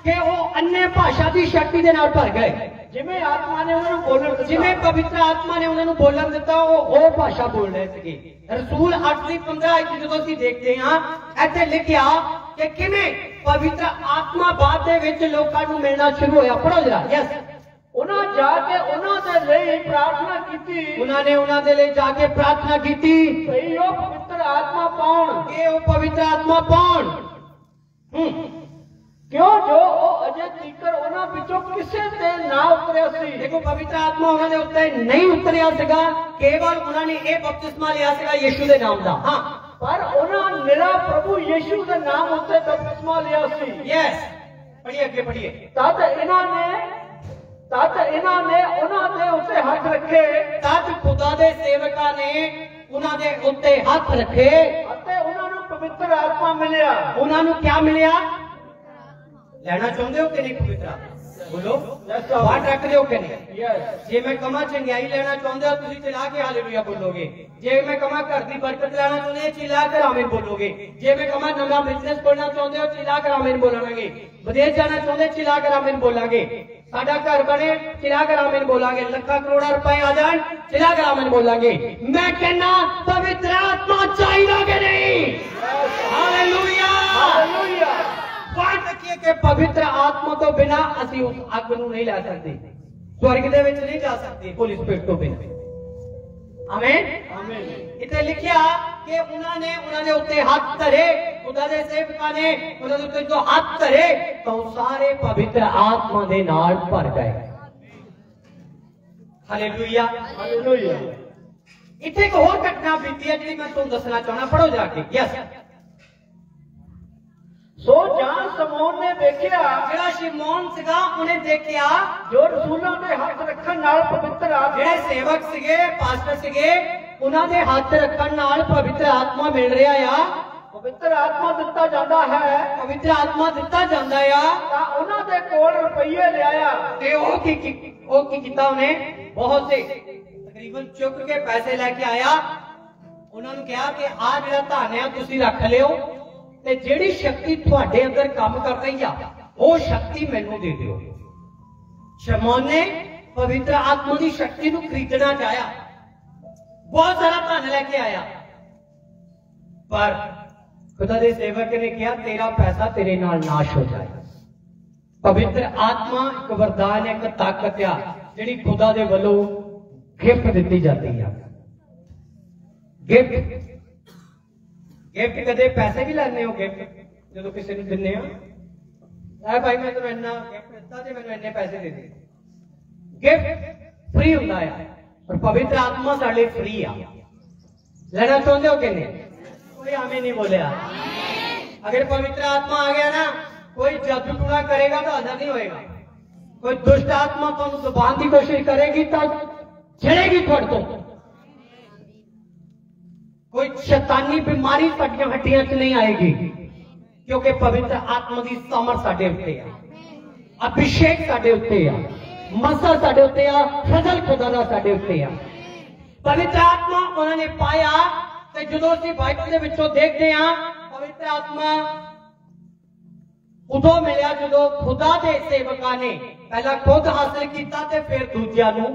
ਕਿ ਉਹ ਅੰਨੇ ਭਾਸ਼ਾ ਦੀ ਸ਼ਕਤੀ ਦੇ ਨਾਲ ਭਰ ਗਏ। ਜਿਵੇਂ ਆਤਮਾ ਨੇ ਉਹਨਾਂ ਨੂੰ ਬੋਲਣ ਦਿੱਤਾ, ਜਿਵੇਂ ਪਵਿੱਤਰ ਆਤਮਾ ਨੇ ਉਹਨਾਂ ਨੂੰ ਬੋਲਣ ਦਿੱਤਾ, ਉਹ ਭਾਸ਼ਾ ਬੋਲ ਰਹੇ ਸੀਗੇ। ਰਸੂਲ 8:15 ਜਦੋਂ ਅਸੀਂ ਦੇਖਦੇ ਹਾਂ ਇੱਥੇ ਲਿਖਿਆ ਕਿ ਕਿਵੇਂ ਪਵਿੱਤਰ ਆਤਮਾ ਬਾਅਦ ਦੇ ਵਿੱਚ ਲੋਕਾਂ ਨੂੰ ਮਿਲਣਾ ਸ਼ੁਰੂ ਹੋਇਆ। ਪੜੋ ਜਰਾ। ਯਸ। ਉਹਨਾਂ ਜਾ ਕੇ ਉਹਨਾਂ ਦੇ ਲਈ ਪ੍ਰਾਰਥਨਾ ਕੀਤੀ। ਉਹਨਾਂ ਨੇ ਉਹਨਾਂ ਦੇ ਲਈ ਜਾ ਕੇ ਪ੍ਰਾਰਥਨਾ ਕੀਤੀ ਕਿ ਉਹ ਪਵਿੱਤਰ ਆਤਮਾ ਪਾਉਣ। ਕਿ ਉਹ ਪਵਿੱਤਰ ਆਤਮਾ ਪਾਉਣ। ਕਿਉਂ ਜੋ ਉਹ ਅਜੇ ਤੀਕਰ ਉਹਨਾਂ ਵਿੱਚੋਂ ਕਿਸੇ ਤੇ ਨਾ ਉਤਰਿਆ ਸੀ। ਦੇਖੋ ਪਵਿੱਤਰ ਆਤਮਾ ਉਹਨਾਂ ਦੇ ਉੱਤੇ ਨਹੀਂ ਉਤਰਿਆ ਸੀਗਾ, ਕੇਵਲ ਉਹਨਾਂ ਨੇ ਇਹ ਬਪਤਿਸਮਾ ਲਿਆ ਸੀਗਾ ਯਿਸੂ ਦੇ ਨਾਮ ਦਾ। ਹਾਂ, ਪਰ ਉਹਨਾਂ ਨਿਰਾ ਪ੍ਰਭੂ ਯਿਸੂ ਦੇ ਨਾਮ ਉੱਤੇ ਬਪਤਿਸਮਾ ਲਿਆ ਸੀ। ਯੈਸ। ਪੜ੍ਹੀਏ ਅੱਗੇ ਪੜ੍ਹੀਏ। ਤਦ ਇਹਨਾਂ ਨੇ ਉਹਨਾਂ ਦੇ ਉੱਤੇ ਹੱਥ ਰੱਖੇ। ਤਦ ਖੁਦਾ ਦੇ ਸੇਵਕਾਂ ਨੇ ਉਹਨਾਂ ਦੇ ਉੱਤੇ ਹੱਥ ਰੱਖੇ ਅਤੇ ਉਹਨਾਂ ਨੂੰ ਪਵਿੱਤਰ ਆਤਮਾ ਮਿਲਿਆ। ਉਹਨਾਂ ਨੂੰ ਕੀ ਮਿਲਿਆ? ਲੈਣਾ ਚਾਹੁੰਦੇ ਹੋ ਕਿ ਨਹੀਂ ਪਵਿੱਤਰ ਆਤਮਾ? बोलो बात रख रहे हो कि नहीं? जे मैं कमा चंगाई लेना चाहते हो तुम चिल्ला के हालेलुया बोलोगे। जे मैं कमा घर की बरकत लेना चाहते हो चिल्ला कर आमीन बोलोगे। जे मैं कमा नवा बिजनेस खोलना चाहते हो चिल्ला कर आमीन बोलांगे। विदेश जाना चाहते चिल्ला कर आमीन बोलांगे। साडा घर बने चिल्ला कर आमीन बोलांगे। लाखों करोड़ रुपए आ जाए चिल्ला कर आमीन बोलांगे। मैं कहना पवित्र आत्मा चाहिए कि नहीं? Hallelujah hallelujah. बात रखिए कि पवित्र आत्मा तो बिना असी उस अग नूं नहीं ला सकते, स्वर्ग दे विच नहीं जा सकते होली स्पिरिट तो बिना। आमीन आमीन। इत्थे लिखिया कि उन्होंने उत्ते हाथ धरे, खुदा दे सेवकां ने उन्हां दे उत्ते जो हाथ धरे तो सारे पवित्र आत्मा दे नाल भर गए। Hallelujah hallelujah. इत्थे एक होर घटना बीती है जिहड़ी मैं तुहानूं दसना चाहना। पढ़ो जाके। यस। सो जान समौन ने देखिया, ਜਿਹੜਾ ਸ਼ਿਮੋਨ ਸੀਗਾ ਉਹਨੇ ਦੇਖਿਆ ਜੋ ਰਸੂਲਾਂ ਦੇ ਹੱਥ ਰੱਖਣ ਨਾਲ ਪਵਿੱਤਰ ਆਤਮਾ, ਜਿਹੜੇ ਸੇਵਕ ਸੀਗੇ ਪਾਸਟਰ ਸੀਗੇ ਉਹਨਾਂ ਦੇ ਹੱਥ ਰੱਖਣ ਨਾਲ ਪਵਿੱਤਰ ਆਤਮਾ ਮਿਲ ਰਿਹਾ ਆ। ਪਵਿੱਤਰ ਆਤਮਾ ਦਿੱਤਾ ਜਾਂਦਾ ਹੈ, ਪਵਿੱਤਰ ਆਤਮਾ ਦਿੱਤਾ ਜਾਂਦਾ ਆ। ਤਾਂ ਉਹਨਾਂ ਦੇ ਕੋਲ ਰੁਪਈਏ ਲਿਆਇਆ ਤੇ ਉਹ ਕੀ ਕੀਤਾ ਉਹਨੇ? ਬਹੁਤ ਸੇ ਤਕਰੀਬਨ ਚੁੱਕ ਕੇ ਪੈਸੇ ਲੈ ਕੇ ਆਇਆ। उन्होंने कहा कि आ जिहड़ा धन है तुसीं रख लियो ते जिहड़ी शक्ति तुहाडे अंदर काम कर रही आ वो शक्ति मैनू दे दिओ। शमौन ने पवित्र आत्मा की शक्ति को खरीदना चाहा, बहुत सारा धन लेके आया, पर खुदा के सेवक ने कहा तेरा पैसा तेरे नाल नाश हो जाए। पवित्र आत्मा एक वरदान, एक ताकत आ जिहड़ी खुदा दे वल्लों गिफ्ट दी जाती है। गिफ्ट गिफ्ट कदे पैसे भी लैने हो? गिफ्ट जो किसी को दिने आ भाई मैं तेन इन्ना गिफ्ट दिता ते मैनूं इन्ने पैसे दे दे। गिफ्ट फ्री हुंदा है और पवित्र आत्मा साडे लिए फ्री आ। लेना चाहते हो कि नहीं? कोई आमीन नहीं बोलिया। अगर पवित्र आत्मा आ गया ना, कोई जादू टूना करेगा तो असर नहीं होएगा। कोई दुष्ट आत्मा तो दबाने की कोशिश करेगी तो चलेगी थोड़ तो। कोई शैतानी बीमारी साडियां हड्डियां च नहीं आएगी, क्योंकि पवित्र आत्मा की सामर्थ साडे उत्ते आ, अभिषेक साडे उत्ते आ, मसा साडे उत्ते आ, फजल खुदा दा साडे उत्ते आ। पवित्र आत्मा उन्होंने पाया तो जो असीं बाइबल दे विचों देखते हैं, पवित्र आत्मा उदों मिलिया जो खुदा के सेवकां ने पहला खुद हासिल किया ते फिर दूजियां नूं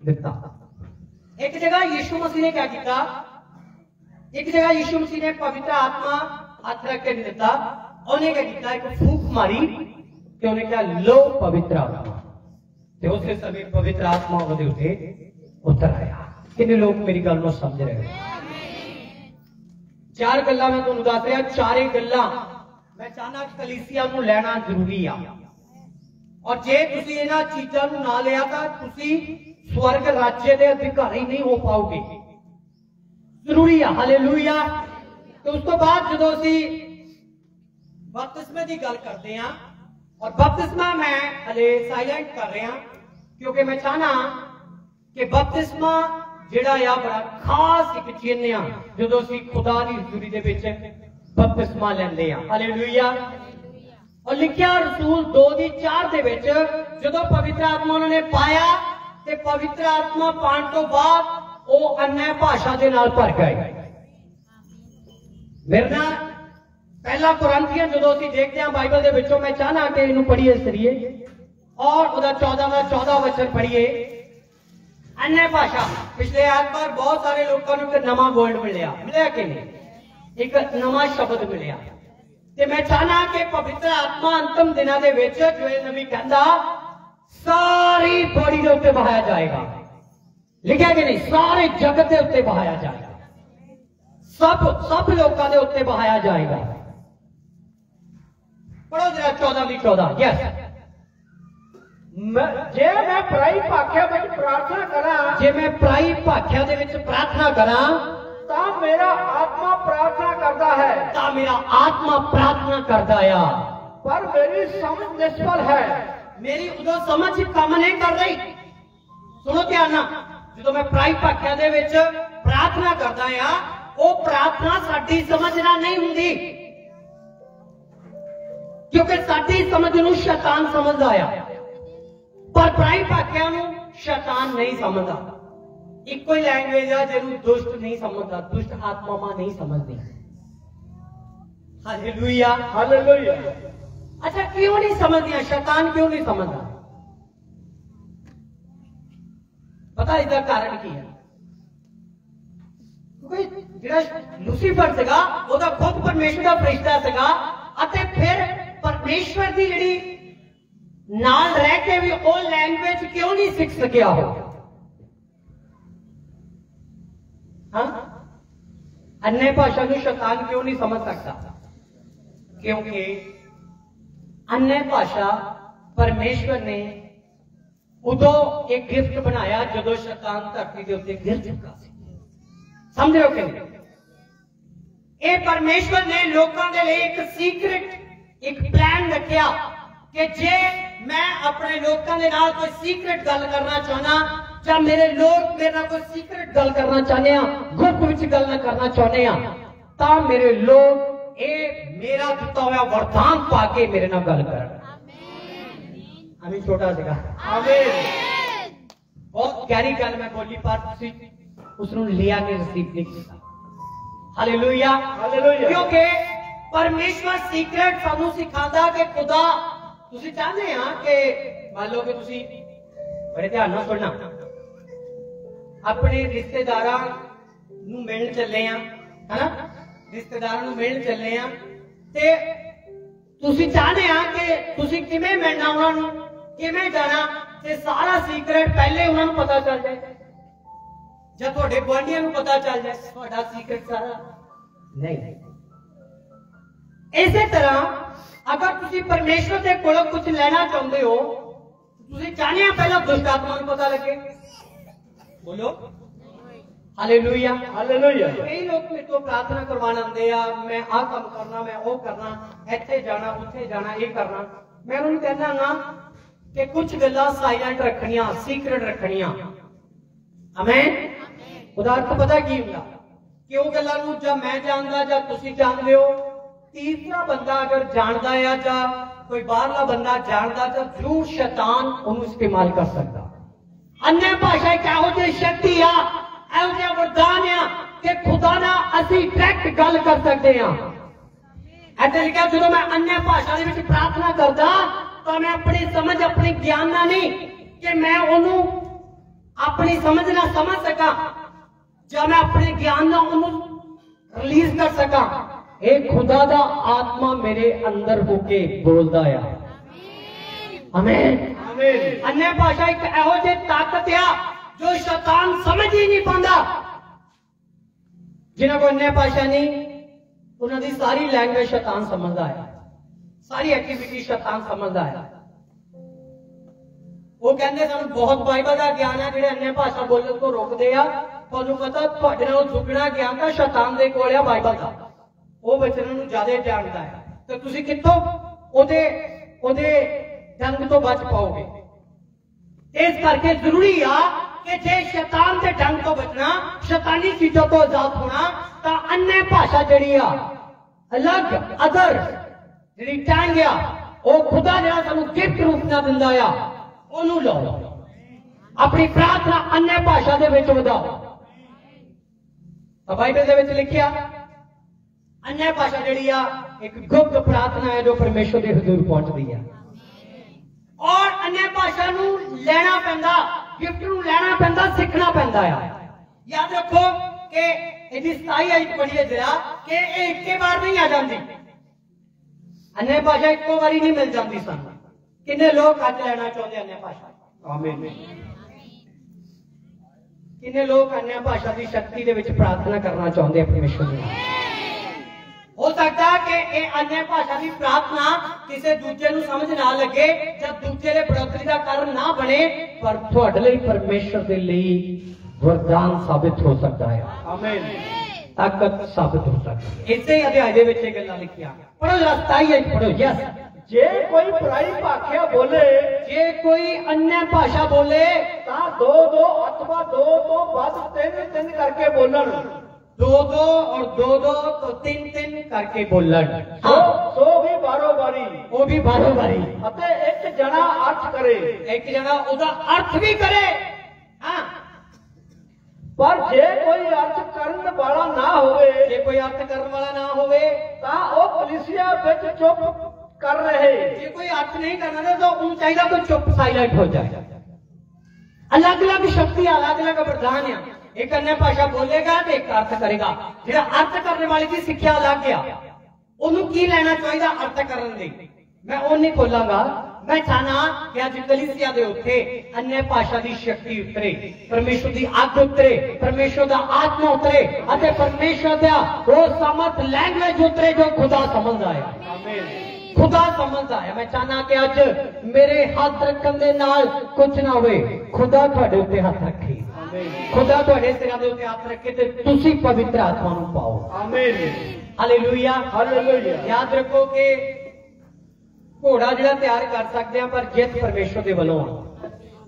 दिता। एक जगह यीशु मसीह ने क्या किया? एक जगह यीशु मसीह ने पवित्र आत्मा हाथ रख के नहीं दिता, उन्हें क्या किया? एक फूक मारी कि उन्हें क्या लो पवित्र आत्मा, तो उस समय पवित्र आत्मा उहदे उत्ते उतर आया। कितने लोग मेरी गल को समझ रहे हो? चार गल्लां मैं तुहानूं दस रहा, चारे गल्लां मैं चाहना कलीसिया नूं लैना जरूरी आ, और जे तुसीं इन्हां चीज़ां नूं ना लिया तां तुसीं स्वर्ग राज्य के अधिकारी नहीं हो पाओगे। जरूरी है। हालेलुया। तो उस तो बाद जो असीं बपतिस्मे की गल करते हैं, और बपतिस्मा मैं हले साइलेंट कर रहा क्योंकि मैं चाहना कि बपतिस्मा जिहड़ा आ बड़ा खास एक चिन्ह आ जो असीं खुदा की हज़ूरी दे विच बपतिस्मा लैंदे आ। हालेलुया। और लिखिया रसूल 2:4 दे विच जदों पवित्र आत्मा उन्होंने पाया ते पवित्र आत्मा पाण तो बाद वो अन्य भाषा के नाल भर गए। मेरे नाल पहला कुरंथियन जो असीं देखते हैं बाइबल दे विचों, मैं चाहना कि इनू पढ़िए सरिए और उहदा 14वां वचन पढ़िए। अन्य भाषा, पिछले एतवार बहुत सारे लोगों को एक नवा वर्ड मिलिया कि नहीं? एक नवा शब्द मिलिया। ते मैं चाहना कि पवित्र आत्मा अंतिम दिनों के विच जो नबी कहंदा सारी बॉडी के उत्ते बहाया जाएगा। लिखा कि नहीं? सारे जगत के उत्ते बहाया जाएगा, सब लोगों के उत्ते बहाया जाएगा। पढ़ो जरा 14:14। यस। जे मैं पराई भाख्या में प्रार्थना करा, जे मैं पराई भाख्या दे विच प्रार्थना करा तां मेरा आत्मा प्रार्थना करता है, तां मेरा आत्मा प्रार्थना करता है, पर मेरी समझ निष्फल है। मेरी उदों समझ काम नहीं कर रही। सुनो ध्यान नाल, जो मैं पराई भाख्या दे विच प्रार्थना करता है, वो प्रार्थना साडी समझना नहीं हुंदी, क्योंकि साडी समझ नूं शैतान समझदा है, पर पराई भाख्या नूं शैतान नहीं समझदा। एक कोई लैंग्वेज है जिन्होंने दुष्ट नहीं समझता, दुष्ट आत्मा नहीं समझती। हालेलुया। हालेलुया। अच्छा, क्यों नहीं समझती? शैतान क्यों नहीं समझता? पता इसका कारण की है? क्योंकि जिहड़ा लूसीफर सीगा ओहदा खुद परमेश्वर का फरिश्ता सीगा, अते फिर परमेश्वर की जिहड़ी नाल रह के भी वो लैंग्वेज क्यों नहीं सीख सकिया हो? हाँ? अन्य भाषा को शैतान क्यों नहीं समझ सकता? क्योंकि अन्य भाषा परमेश्वर ने उदों एक गिफ्ट बनाया जदों शैतान धरती के उत्ते गिर चुका सी। समझ रहे हो कि नहीं? ये परमेश्वर ने लोगों के लिए एक सीक्रेट एक प्लान रखा कि जे मैं अपने लोगों के नाल कोई सीक्रेट गल करना चाहना, या मेरे लोग मेरे नाल कोई सीक्रेट गल करना चाहते हैं, गुप्त विच गल करना चाहते हैं, तो मेरे लोग ये मेरा दिता हुआ वरदान पाके मेरे नाल गल करन। आमीन। छोटा सीगा। आमीन। बहुत गहरी गल मैं बोली, पर उसनूं लिया नहीं, रिसीव नहीं किया। हालेलुया। हालेलुया। क्योंकि परमेश्वर सीक्रेट सानू सिखाता कि खुदा तुसी चाहते हैं कि मान लो कि तुसी बड़े ध्यान नाल सुनना, अपने रिश्तेदारां नू मिलण चले हैं, है ना, रिश्तेदारां नू मिलण चले हैं ते तुसी चाहते हैं कि तुसी किवें मिलना उन्हां नू, किवें जाना, ते सारा सीक्रेट पहले उन्हां नू पता चल जाए, जब तुहाडे गुआंढियां नू पता चल जाए तुहाडा सीक्रेट सारा नहीं। इसे तरह अगर तुसी परमेश्वर के कोलों कुछ लेना चाहते हो, तुसी चाहते पहला दुष्ट आत्मा को पता लगे। बोलो हालेलुया। हालेलुया। कई लोग मेरे को प्रार्थना करवाना आते आ, मैं आ काम करना, मैं वो करना, इत्थे जाना, उत्थे जाना, ये करना। मैं उन्हें कहना ना कि कुछ गल्लां साइलेंट रखनियां, सीक्रेट रखनियां। आमीन। उदाहरण पता की हुंदा कि वो गल्लां नूं जां मैं जानदा जां तुसी जानदे हो, तीसरा बंदा अगर जानता है या कोई बाहरला बंदा जानता तो जरूर शैतान उन्हें इस्तेमाल कर सकता। अन्य भाषा एक एहो जी शक्ति आ, एहो जिहा वरदान आ कि खुदा नाल असीं डायरेक्ट गल कर सकते हैं। इत्थे लिखिआ जो मैं अन्य भाषा दे विच प्रार्थना करदा तो मैं अपनी समझ, अपनी ज्ञान ना नहीं कि मैं उन्हों अपनी समझ ना समझ सका, या मैं अपने ज्ञान ना उन्हों रिलीज कर सका। एक खुदा दा आत्मा मेरे अंदर होके बोलदा है। आमीन। आमीन। अन्य भाषा एक एहो जी ताकत आ जो शैतान समझ ही नहीं पाता। जिन्हां को अन्य भाषा नहीं, उन्हां दी सारी लैंग्वेज शैतान समझदा है, सारी एक्टिविटी शैतान समझदा है। वो कहते सानू बहुत बाइबल का ज्ञान है, जिहड़े अन्य भाषा बोलण को रोकदे आ। तुहानू पता तुहाडे नालों दुगना ज्ञान तां शैतान दे कोल आ बाइबल दा। वो बचनों नूं ज्यादा जानता है, तो तुसी कित्थों ओदे डंग तो बच पाओगे। इस करके जरूरी आ कि जे शैतान के डंग तो बचना, शैतानी चीजों को आजाद होना, तो अन्य भाषा जिहड़ी आ अलग अदर जिहड़ी टंग आ, वो खुदा जिहड़ा सानू गिफ्ट रूप नाल दिंदा आ, ओनू लो, अपनी प्रार्थना अन्य भाषा दे विच वधाओ। तो बाइबल दे विच लिखिआ अन्य भाषा जिहड़ी आ एक गुप्त प्रार्थना है जो परमेश्वर के हुजूर पहुंचती है। और अन्य भाषा नूं लेना पैंदा, गिफ्ट नूं लेना पैंदा, सीखना पैंदा है। याद रखो कि इहदी 27 आयत पढ़िए जरा कि एक बार नहीं आ जाती, अन्य भाषा एको बारी नहीं मिल जाती सन। कितने लोग अज लेना चाहते अन्य भाषा? आमीन। कितने लोग अन्य भाषा की शक्ति दे विच प्रार्थना करना चाहते हैं परमेश्वर की? हो सकता है कि ये अन्य भाषा की प्रार्थना किसी दूजे नूं समझ ना लगे, जब दूजे के बढ़ोतरी का कारण ना बने, पर तुहाडे लई परमेश्वर के लिए वरदान साबित हो सकता है। आमीन। ताकत साबित हो सकती है। इसे अध्याय दे विच गल्लां लिखियां। पढ़ो 27 पढ़ो। यस। जे कोई पराई भाषा बोले, जे कोई अन्य भाषा बोले, तां 2-2 अथवा 2 तो ਵੱਧ 3-3 करके बोलन। 2-2 और 2-2 तो 3-3 करके बोलन। सो भी बारो-बारी, वो भी बारो-बारी। अते एक जना अर्थ करे, एक जना उसका अर्थ भी करे। हाँ, पर जे कोई अर्थ करने वाला ना होवे, जे कोई अर्थ करने वाला ना होवे, तां ओ कलीसिया विच चुप कर रहे। जे कोई अर्थ नहीं करना तो उन्हें चाहिए कोई चुप साइलेंट हो जाए। अलग अलग शक्ति, अलग अलग वरदान है। एक अन्य भाषा बोलेगा तो एक अर्थ करेगा। जो अर्थ करने वाले की शिक्षा अलग गया, उन्होंने की लेना चाहिए अर्थ करने दे। मैं वो नहीं खोलांगा। मैं चाहना कि अज कलीसिया दे उत्ते अन्य भाषा की शक्ति उतरे, परमेश्वर की अग उतरे, परमेश्वर का आत्मा उतरे, अते परमेश्वर का वो समर्थ लैंग्वेज उतरे जो खुदा समझदा है। खुदा समझदा है। मैं चाहना कि अज मेरे हाथ रखने दे नाल कुछ ना होवे, खुदा तुहाडे उत्ते हाथ रखे, खुदा तुहाडे सिरां दे उत्ते हाथ रखे ते तुसी पवित्र आत्मा नूं पाओ। आमीन। हालेलुया। हालेलुया। याद रखो कि घोड़ा जिहड़ा तैयार कर सकते हैं, पर जित परमेश्वर दे वल्लों आ।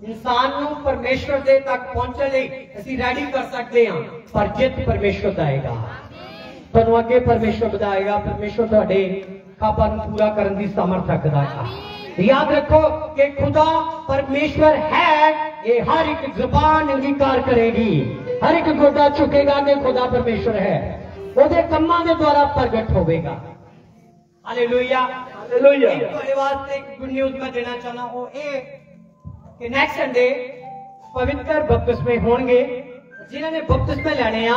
इंसान नूं परमेश्वर दे तक पहुंचण लई असीं रेडी कर सकते हैं, पर जित परमेश्वर दा आएगा, तुहानूं अगे परमेश्वर वधाएगा। परमेश्वर तुहाडे खाबां नूं पूरा करन दी सामर्थ रखदा है। याद रखो कि खुदा परमेश्वर है, ये हर एक जुबान अंगीकार करेगी, हर एक गोदा झुकेगा कि खुदा परमेश्वर है। ਉਹਦੇ ਕੰਮਾਂ ਦੇ ਦੁਆਰਾ ਪ੍ਰਗਟ ਹੋਵੇਗਾ। Hallelujah hallelujah. ਤੁਹਾਡੇ ਵਾਸਤੇ ਇੱਕ ਗੁੱਡ ਨਿਊਜ਼ ਮੈਂ ਦੇਣਾ ਚਾਹਨਾ, ਉਹ ਇਹ ਕਿ ਨੈਕਸਟ ਸੰਡੇ ਪਵਿੱਤਰ ਬਪਤਿਸਮੇ ਹੋਣਗੇ। ਜਿਨ੍ਹਾਂ ਨੇ ਬਪਤਿਸਮੇ ਲੈਣੇ ਆ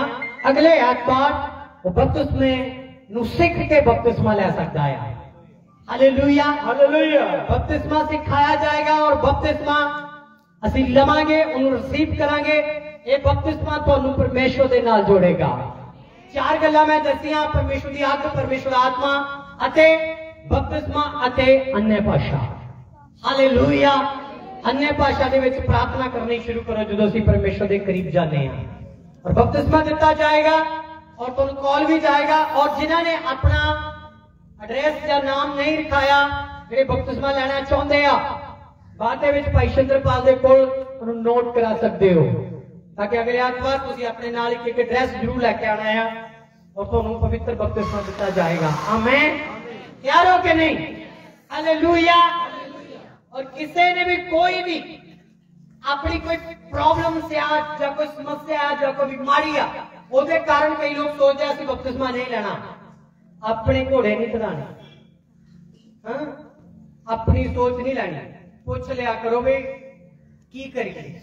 ਅਗਲੇ ਐਤਵਾਰ ਉਹ ਬਪਤਿਸਮੇ ਨੂੰ ਸਿੱਖ ਕੇ ਬਪਤਿਸਮਾ ਲੈ ਸਕਦਾ ਹੈ। Hallelujah hallelujah. ਬਪਤਿਸਮਾ ਸਿਖਾਇਆ ਜਾਏਗਾ ਔਰ ਬਪਤਿਸਮਾ ਅਸੀਂ ਲਵਾਂਗੇ, ਉਹਨੂੰ ਰਿਸੀਵ ਕਰਾਂਗੇ। ਇਹ ਬਪਤਿਸਮਾ ਤੁਹਾਨੂੰ ਪਰਮੇਸ਼ਵਰ ਦੇ ਨਾਲ ਜੋੜੇਗਾ। ਚਾਰ ਗੱਲਾਂ ਮੈਂ ਦੱਸੀਆਂ, ਪਰਮੇਸ਼ਵਰ ਦੀ ਅੱਗ, ਪਰਮੇਸ਼ਵਰ ਆਤਮਾ ਅਤੇ ਬਪਤਿਸਮਾ ਅਤੇ ਅੰਨ੍ਹੇ ਭਾਸ਼ਾ। ਹਾਲੇਲੂਇਆ। ਅੰਨ੍ਹੇ ਭਾਸ਼ਾ ਦੇ ਵਿੱਚ ਪ੍ਰਾਰਥਨਾ ਕਰਨੀ ਸ਼ੁਰੂ ਕਰੋ ਜਦੋਂ ਅਸੀਂ ਪਰਮੇਸ਼ਵਰ ਦੇ ਕਰੀਬ ਜਾਂਦੇ ਹਾਂ, ਔਰ ਬਪਤਿਸਮਾ ਦਿੱਤਾ ਜਾਏਗਾ ਔਰ ਤੁਹਾਨੂੰ ਕਾਲ ਵੀ ਜਾਏਗਾ। ਔਰ ਜਿਨ੍ਹਾਂ ਨੇ ਆਪਣਾ ਐਡਰੈਸ ਜਾਂ ਨਾਮ ਨਹੀਂ ਲਿਖਾਇਆ, ਜਿਹੜੇ ਬਪਤਿਸਮਾ ਲੈਣਾ ਚਾਹੁੰਦੇ ਆ, ਬਾਅਦ ਦੇ ਵਿੱਚ ਭਾਈ ਸ਼ਿੰਦਰਪਾਲ ਦੇ ਕੋਲ ਉਹਨੂੰ ਨੋਟ ਕਰਾ ਸਕਦੇ ਹੋ, ਤਾਂ ਕਿ ਅਗਲੇ ਐਤਵਾਰ ਤੁਸੀਂ ਆਪਣੇ ਨਾਲ ਇੱਕ ਐਡਰੈਸ ਜ਼ਰੂਰ ਲੈ ਕੇ ਆਣਾ ਹੈ ਔਰ ਤੁਹਾਨੂੰ ਪਵਿੱਤਰ ਬਪਤਿਸਮਾ ਦਿੱਤਾ ਜਾਏਗਾ। ਆਮੇਨ। ਤਿਆਰ ਹੋ ਕਿ ਨਹੀਂ? ਹਾਲੇਲੂਇਆ। और किसी ने भी कोई भी अपनी कोई प्रॉब्लम से या कोई समस्या या कोई बीमारी आ, उसके कारण कई लोग सोचते हैं बपतिस्मा नहीं लेना। अपने घोड़े नहीं चलाने, अपनी सोच नहीं लेनी। पूछ लिया करो भी की करिए,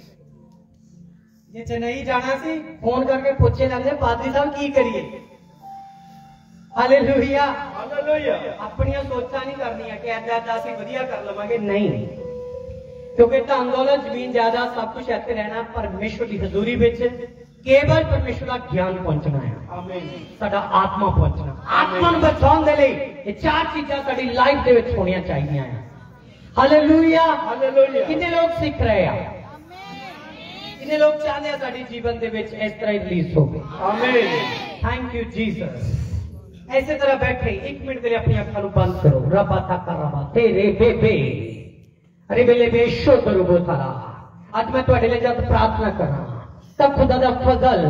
जे नहीं जाना सी फोन करके पूछे लेंगे पादरी साहब की करिए। Hallelujah hallelujah. अपनी सोचा नहीं करनी है कि ऐसा ਅਸੀਂ ਵਧੀਆ कर लवांगे, नहीं, क्योंकि धन दौलत जमीन जायदाद सब कुछ ਇੱਥੇ रहना, परमेश्वर की हजूरी ਵਿੱਚ केवल परमेश्वर का ज्ञान पहुंचना है। आमीन। साडा आत्मा पहुंचना, आत्मा ਨੂੰ ਬਚਾਉਣ ਦੇ ਲਈ ਇਹ ਚਾਰ ਚੀਜ਼ਾਂ ਸਾਡੀ ਲਾਈਫ ਦੇ ਵਿੱਚ ਹੋਣੀਆਂ ਚਾਹੀਦੀਆਂ ਆ। Hallelujah hallelujah. ਕਿੰਨੇ ਲੋਕ ਸਿੱਖ ਰਹੇ ਆ? ਕਿੰਨੇ ਲੋਕ ਚਾਹੁੰਦੇ ਆ ਸਾਡੇ ਜੀਵਨ ਦੇ ਵਿੱਚ ਇਸ ਤਰ੍ਹਾਂ ਹੀ ਰਿਲੀਜ਼ ਹੋਵੇ? ਆਮੀਨ। Thank you Jesus. ऐसे तरह बैठे 1 मिनट के लिए अपनी अखा बंद करो। रबा था रबा तेरे बेबे अरे बेले बेशो करो वो थारा। आज मैं तुहाडे लिए जब प्रार्थना करा तब खुदा दा फजल